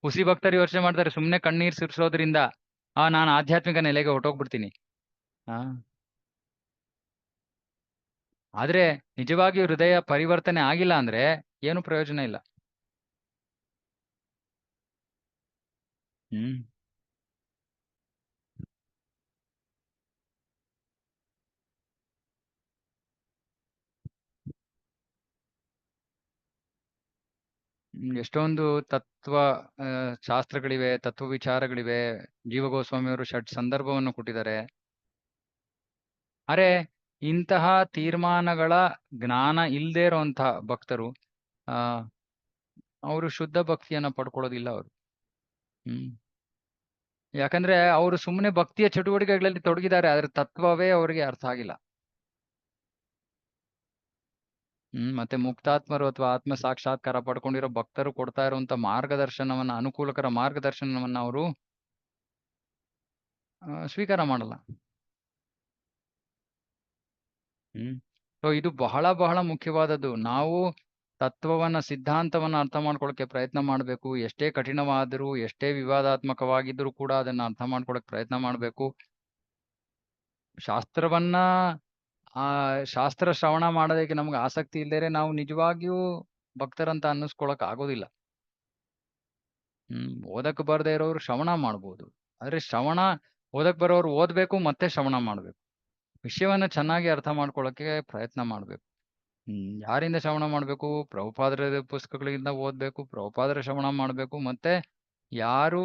ಹುಸಿ ಭಕ್ತರು ಯೋಚನೆ ಮಾಡ್ತಾರೆ, ಸುಮ್ಮನೆ ಕಣ್ಣೀರ್ ಸುರಿಸೋದ್ರಿಂದ ನಾನು ಆಧ್ಯಾತ್ಮಿಕ ನೆಲೆಗೆ ಹೊರಟೋಗ್ಬಿಡ್ತೀನಿ. ಆದ್ರೆ ನಿಜವಾಗಿಯೂ ಹೃದಯ ಪರಿವರ್ತನೆ ಆಗಿಲ್ಲ ಅಂದ್ರೆ ಏನು ಪ್ರಯೋಜನ ಇಲ್ಲ. ಎಷ್ಟೊಂದು ತತ್ವ ಶಾಸ್ತ್ರಗಳಿವೆ, ತತ್ವ ವಿಚಾರಗಳಿವೆ. ಜೀವ ಗೋಸ್ವಾಮಿಯವರು ಷಟ್ ಸಂದರ್ಭವನ್ನು ಕೊಟ್ಟಿದ್ದಾರೆ. ಅರೆ ಇಂತಹ ತೀರ್ಮಾನಗಳ ಜ್ಞಾನ ಇಲ್ಲದೆ ಇರುವಂತಹ ಭಕ್ತರು ಅವರು ಶುದ್ಧ ಭಕ್ತಿಯನ್ನ ಪಡ್ಕೊಳ್ಳೋದಿಲ್ಲ ಅವರು. ಯಾಕಂದ್ರೆ ಅವರು ಸುಮ್ಮನೆ ಭಕ್ತಿಯ ಚಟುವಟಿಕೆಗಳಲ್ಲಿ ತೊಡಗಿದ್ದಾರೆ, ಆದ್ರೆ ತತ್ವವೇ ಅವರಿಗೆ ಅರ್ಥ ಆಗಿಲ್ಲ. ಮತ್ತೆ ಮುಕ್ತಾತ್ಮರು ಅಥವಾ ಆತ್ಮ ಸಾಕ್ಷಾತ್ಕಾರ ಪಡ್ಕೊಂಡಿರೋ ಭಕ್ತರು ಕೊಡ್ತಾ ಇರುವಂತ ಮಾರ್ಗದರ್ಶನವನ್ನ, ಅನುಕೂಲಕರ ಮಾರ್ಗದರ್ಶನವನ್ನ ಅವರು ಸ್ವೀಕಾರ ಮಾಡಲ್ಲ. ಸೊ ಇದು ಬಹಳ ಬಹಳ ಮುಖ್ಯವಾದದ್ದು. ನಾವು ತತ್ವವನ್ನ, ಸಿದ್ಧಾಂತವನ್ನ ಅರ್ಥ ಮಾಡ್ಕೊಳಕ್ಕೆ ಪ್ರಯತ್ನ ಮಾಡಬೇಕು. ಎಷ್ಟೇ ಕಠಿಣವಾದರೂ, ಎಷ್ಟೇ ವಿವಾದಾತ್ಮಕವಾಗಿದ್ರೂ ಕೂಡ ಅದನ್ನ ಅರ್ಥ ಮಾಡ್ಕೊಳಕ್ ಪ್ರಯತ್ನ ಮಾಡಬೇಕು. ಶಾಸ್ತ್ರವನ್ನ ಶಾಸ್ತ್ರ ಶ್ರವಣ ಮಾಡೋದಕ್ಕೆ ನಮ್ಗೆ ಆಸಕ್ತಿ ಇಲ್ಲದೇ ನಾವು ನಿಜವಾಗಿಯೂ ಭಕ್ತರಂತ ಅನ್ನಿಸ್ಕೊಳಕ್ ಆಗೋದಿಲ್ಲ. ಓದಕ್ ಬರ್ದೇ ಇರೋರು ಶ್ರವಣ ಮಾಡ್ಬೋದು, ಆದ್ರೆ ಓದಕ್ ಬರೋರು ಓದ್ಬೇಕು, ಮತ್ತೆ ಶ್ರವಣ ಮಾಡ್ಬೇಕು. ವಿಷಯವನ್ನ ಚೆನ್ನಾಗಿ ಅರ್ಥ ಮಾಡ್ಕೊಳ್ಳೋಕೆ ಪ್ರಯತ್ನ ಮಾಡ್ಬೇಕು. ಯಾರಿಂದ ಶ್ರವಣ ಮಾಡ್ಬೇಕು? ಪ್ರಭುಪಾದರ ಪುಸ್ತಕಗಳಿಂದ ಓದ್ಬೇಕು, ಪ್ರಭುಪಾದರ ಶ್ರವಣ ಮಾಡ್ಬೇಕು. ಮತ್ತೆ ಯಾರು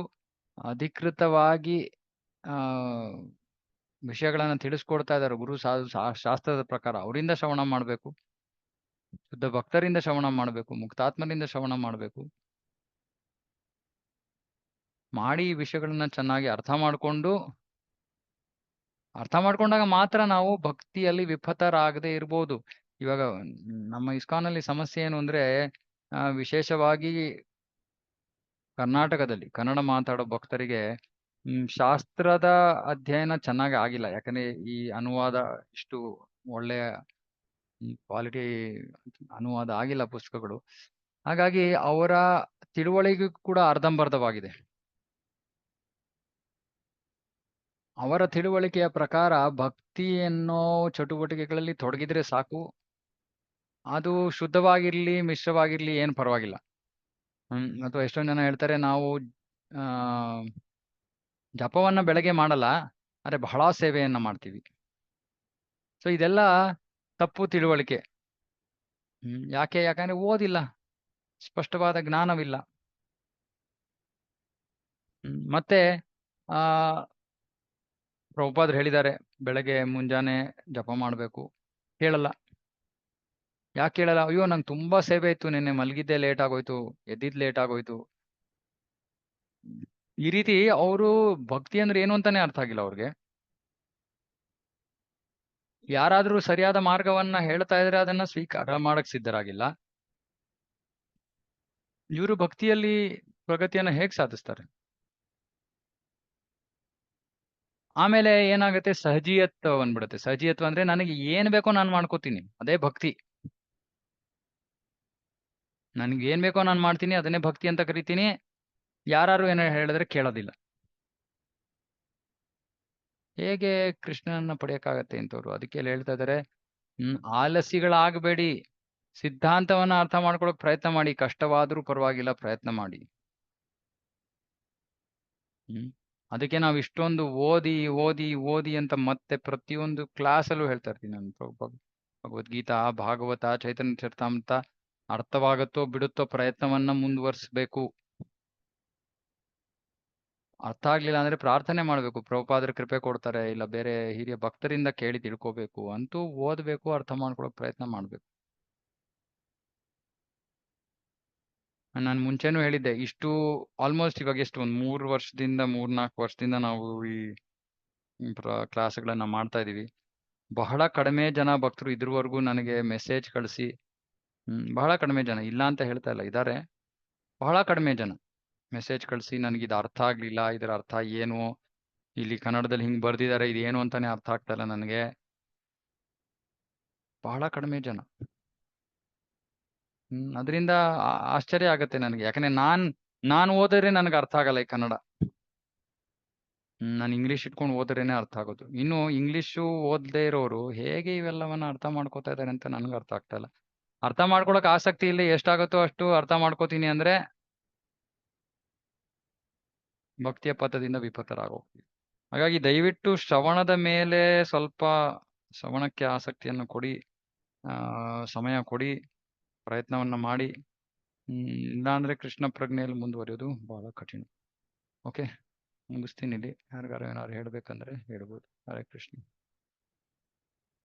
ಅಧಿಕೃತವಾಗಿ ಆ ವಿಷಯಗಳನ್ನ ತಿಳಿಸ್ಕೊಡ್ತಾ ಇದ್ದಾರೆ ಗುರು ಶಾಸ್ತ್ರದ ಪ್ರಕಾರ, ಅವರಿಂದ ಶ್ರವಣ ಮಾಡ್ಬೇಕು. ಶುದ್ಧ ಭಕ್ತರಿಂದ ಶ್ರವಣ ಮಾಡ್ಬೇಕು, ಮುಕ್ತಾತ್ಮರಿಂದ ಶ್ರವಣ ಮಾಡ್ಬೇಕು. ಮಾಡಿ ಈ ವಿಷಯಗಳನ್ನ ಚೆನ್ನಾಗಿ ಅರ್ಥ ಮಾಡ್ಕೊಂಡಾಗ ಮಾತ್ರ ನಾವು ಭಕ್ತಿಯಲ್ಲಿ ವಿಫತರಾಗದೆ ಇರ್ಬೋದು. ಇವಾಗ ನಮ್ಮ ಇಸ್ಕಾನಲ್ಲಿ ಸಮಸ್ಯೆ ಏನು ಅಂದ್ರೆ ವಿಶೇಷವಾಗಿ ಕರ್ನಾಟಕದಲ್ಲಿ ಕನ್ನಡ ಮಾತಾಡೋ ಭಕ್ತರಿಗೆ ಶಾಸ್ತ್ರದ ಅಧ್ಯಯನ ಚೆನ್ನಾಗಿ ಆಗಿಲ್ಲ. ಯಾಕಂದ್ರೆ ಈ ಅನುವಾದ ಇಷ್ಟು ಒಳ್ಳೆಯ ಕ್ವಾಲಿಟಿ ಅನುವಾದ ಆಗಿಲ್ಲ ಪುಸ್ತಕಗಳು. ಹಾಗಾಗಿ ಅವರ ತಿಳುವಳಿಕೆ ಕೂಡ ಅರ್ಧಂಬರ್ಧವಾಗಿದೆ. ಅವರ ತಿಳುವಳಿಕೆಯ ಪ್ರಕಾರ ಭಕ್ತಿ ಎನ್ನೋ ಚಟುವಟಿಕೆಗಳಲ್ಲಿ ತೊಡಗಿದ್ರೆ ಸಾಕು, ಅದು ಶುದ್ಧವಾಗಿರ್ಲಿ ಮಿಶ್ರವಾಗಿರ್ಲಿ ಏನು ಪರವಾಗಿಲ್ಲ. ಅಥವಾ ಎಷ್ಟೊಂದು ಜನ ಹೇಳ್ತಾರೆ ನಾವು ಜಪವನ್ನ ಬೆಳಗ್ಗೆ ಮಾಡಲ್ಲ, ಆದ್ರೆ ಬಹಳ ಸೇವೆಯನ್ನ ಮಾಡ್ತೀವಿ. ಸೊ ಇದೆಲ್ಲ ತಪ್ಪು ತಿಳುವಳಿಕೆ. ಯಾಕಂದ್ರೆ ಓದಿಲ್ಲ, ಸ್ಪಷ್ಟವಾದ ಜ್ಞಾನವಿಲ್ಲ. ಮತ್ತೆ ಪ್ರಭುಪಾದರು ಹೇಳಿದ್ದಾರೆ ಬೆಳಗ್ಗೆ ಮುಂಜಾನೆ ಜಪ ಮಾಡಬೇಕು. ಕೇಳಲ್ಲ. ಯಾಕೆ ಕೇಳಲ್ಲ? ಅಯ್ಯೋ ನಂಗೆ ತುಂಬಾ ಸೇವೆ ಇತ್ತು, ನಿನ್ನೆ ಮಲಗಿದ್ದೆ ಲೇಟ್ ಆಗೋಯ್ತು, ಎದ್ದಿದ್ ಲೇಟ್ ಆಗೋಯ್ತು. ಈ ರೀತಿ ಅವರು ಭಕ್ತಿ ಅಂದ್ರೆ ಏನು ಅಂತಾನೆ ಅರ್ಥ ಆಗಿಲ್ಲ ಅವ್ರಿಗೆ. ಯಾರಾದ್ರೂ ಸರಿಯಾದ ಮಾರ್ಗವನ್ನ ಹೇಳ್ತಾ ಇದ್ರೆ ಅದನ್ನ ಸ್ವೀಕಾರ ಮಾಡಕ್ ಸಿದ್ಧರಾಗಿಲ್ಲ. ಇವರು ಭಕ್ತಿಯಲ್ಲಿ ಪ್ರಗತಿಯನ್ನ ಹೇಗ್ ಸಾಧಿಸ್ತಾರೆ? ಆಮೇಲೆ ಏನಾಗುತ್ತೆ, ಸಹಜೀಯತ್ವ ಬಂದ್ಬಿಡುತ್ತೆ. ಸಹಜೀಯತ್ವ ಅಂದ್ರೆ ನನಗೆ ಏನ್ ಬೇಕೋ ನಾನು ಮಾಡ್ಕೋತೀನಿ, ಅದೇ ಭಕ್ತಿ. ನನ್ಗೆ ಏನ್ ಬೇಕೋ ನಾನು ಮಾಡ್ತೀನಿ, ಅದನ್ನೇ ಭಕ್ತಿ ಅಂತ ಕರಿತೀನಿ. ಯಾರು ಏನೋ ಹೇಳಿದ್ರೆ ಕೇಳೋದಿಲ್ಲ. ಹೇಗೆ ಕೃಷ್ಣನನ್ನ ಪಡೆಯಕ್ಕಾಗತ್ತೆ ಇಂಥವ್ರು? ಅದಕ್ಕೆ ಹೇಳ್ತಾ ಇದಾರೆ, ಆಲಸಿಗಳಾಗಬೇಡಿ, ಸಿದ್ಧಾಂತವನ್ನ ಅರ್ಥ ಮಾಡ್ಕೊಳಕ್ ಪ್ರಯತ್ನ ಮಾಡಿ, ಕಷ್ಟವಾದ್ರೂ ಪರವಾಗಿಲ್ಲ ಪ್ರಯತ್ನ ಮಾಡಿ. ಅದಕ್ಕೆ ನಾವು ಇಷ್ಟೊಂದು ಓದಿ ಓದಿ ಓದಿ ಅಂತ ಮತ್ತೆ ಪ್ರತಿಯೊಂದು ಕ್ಲಾಸಲ್ಲೂ ಹೇಳ್ತಾ ಇರ್ತೀನಿ ನಾನು. ಭಗವದ್ಗೀತಾ, ಭಾಗವತ, ಚೈತನ್ಯ ಚರಿತಾಮೃತ ಅರ್ಥವಾಗುತ್ತೋ ಬಿಡುತ್ತೋ ಪ್ರಯತ್ನವನ್ನ ಮುಂದುವರಿಸಬೇಕು. ಅರ್ಥ ಆಗ್ಲಿಲ್ಲ ಅಂದ್ರೆ ಪ್ರಾರ್ಥನೆ ಮಾಡ್ಬೇಕು, ಪ್ರಭುಪಾದರ ಕೃಪೆ ಕೊಡ್ತಾರೆ, ಇಲ್ಲ ಬೇರೆ ಹಿರಿಯ ಭಕ್ತರಿಂದ ಕೇಳಿ ತಿಳ್ಕೋಬೇಕು. ಅಂತೂ ಓದ್ಬೇಕು, ಅರ್ಥ ಮಾಡ್ಕೊಳಕ್ ಪ್ರಯತ್ನ ಮಾಡ್ಬೇಕು. ನಾನು ಮುಂಚೆನೂ ಹೇಳಿದ್ದೆ, ಇಷ್ಟು ಆಲ್ಮೋಸ್ಟ್ ಇವಾಗ ಎಷ್ಟು ಒಂದು 3-4 ವರ್ಷದಿಂದ ನಾವು ಈ ಕ್ಲಾಸ್ಗಳನ್ನ ಮಾಡ್ತಾ ಇದೀವಿ. ಬಹಳ ಕಡಿಮೆ ಜನ ಭಕ್ತರು ಇದ್ರವರೆಗೂ ನನಗೆ ಮೆಸೇಜ್ ಕಳಿಸಿ, ಬಹಳ ಕಡಿಮೆ ಜನ, ಇಲ್ಲ ಅಂತ ಹೇಳ್ತಾ ಇಲ್ಲ, ಇದ್ದಾರೆ, ಬಹಳ ಕಡಿಮೆ ಜನ ಮೆಸೇಜ್ ಕಳಿಸಿ ನನಗೆ ಇದು ಅರ್ಥ ಆಗ್ಲಿಲ್ಲ, ಇದರ ಅರ್ಥ ಏನು, ಇಲ್ಲಿ ಕನ್ನಡದಲ್ಲಿ ಹಿಂಗ್ ಬರ್ದಿದ್ದಾರೆ, ಇದೇನು ಅಂತಾನೆ ಅರ್ಥ ಆಗ್ತಾ ಇಲ್ಲ ನನಗೆ. ಬಹಳ ಕಡಿಮೆ ಜನ. ಅದರಿಂದ ಆಶ್ಚರ್ಯ ಆಗತ್ತೆ ನನಗೆ. ಯಾಕಂದ್ರೆ ನಾನು ಓದಿದ್ರೆ ನನಗೆ ಅರ್ಥ ಆಗಲ್ಲ ಈ ಕನ್ನಡ. ನಾನು ಇಂಗ್ಲಿಷ್ ಇಟ್ಕೊಂಡು ಓದ್ರೇನೆ ಅರ್ಥ ಆಗೋದು. ಇನ್ನು ಇಂಗ್ಲಿಷು ಓದದೇ ಇರೋರು ಹೇಗೆ ಇವೆಲ್ಲವನ್ನ ಅರ್ಥ ಮಾಡ್ಕೋತಾ ಇದ್ದಾರೆ ಅಂತ ನನಗೆ ಅರ್ಥ ಆಗ್ತಾ ಇಲ್ಲ. ಅರ್ಥ ಮಾಡ್ಕೊಳಕ್ ಆಸಕ್ತಿ ಇಲ್ಲ, ಎಷ್ಟಾಗುತ್ತೋ ಅಷ್ಟು ಅರ್ಥ ಮಾಡ್ಕೋತೀನಿ ಅಂದ್ರೆ ಭಕ್ತಿಯ ಪಥದಿಂದ ವಿಪತ್ತರಾಗೋಗ್ತೀವಿ. ಹಾಗಾಗಿ ದಯವಿಟ್ಟು ಶ್ರವಣದ ಮೇಲೆ ಸ್ವಲ್ಪ ಶ್ರವಣಕ್ಕೆ ಆಸಕ್ತಿಯನ್ನು ಕೊಡಿ, ಸಮಯ ಕೊಡಿ, ಪ್ರಯತ್ನವನ್ನ ಮಾಡಿ. ಇಲ್ಲಾಂದ್ರೆ ಕೃಷ್ಣ ಪ್ರಜ್ಞೆಯಲ್ಲಿ ಮುಂದುವರಿಯೋದು ಬಹಳ ಕಠಿಣ. ಓಕೆ, ಮುಗಿಸ್ತೀನಿ ಇಲ್ಲಿ. ಯಾರಿಗಾರು ಏನಾದ್ರು ಹೇಳ್ಬೇಕಂದ್ರೆ ಹೇಳ್ಬೋದು. ಹರೇ ಕೃಷ್ಣ.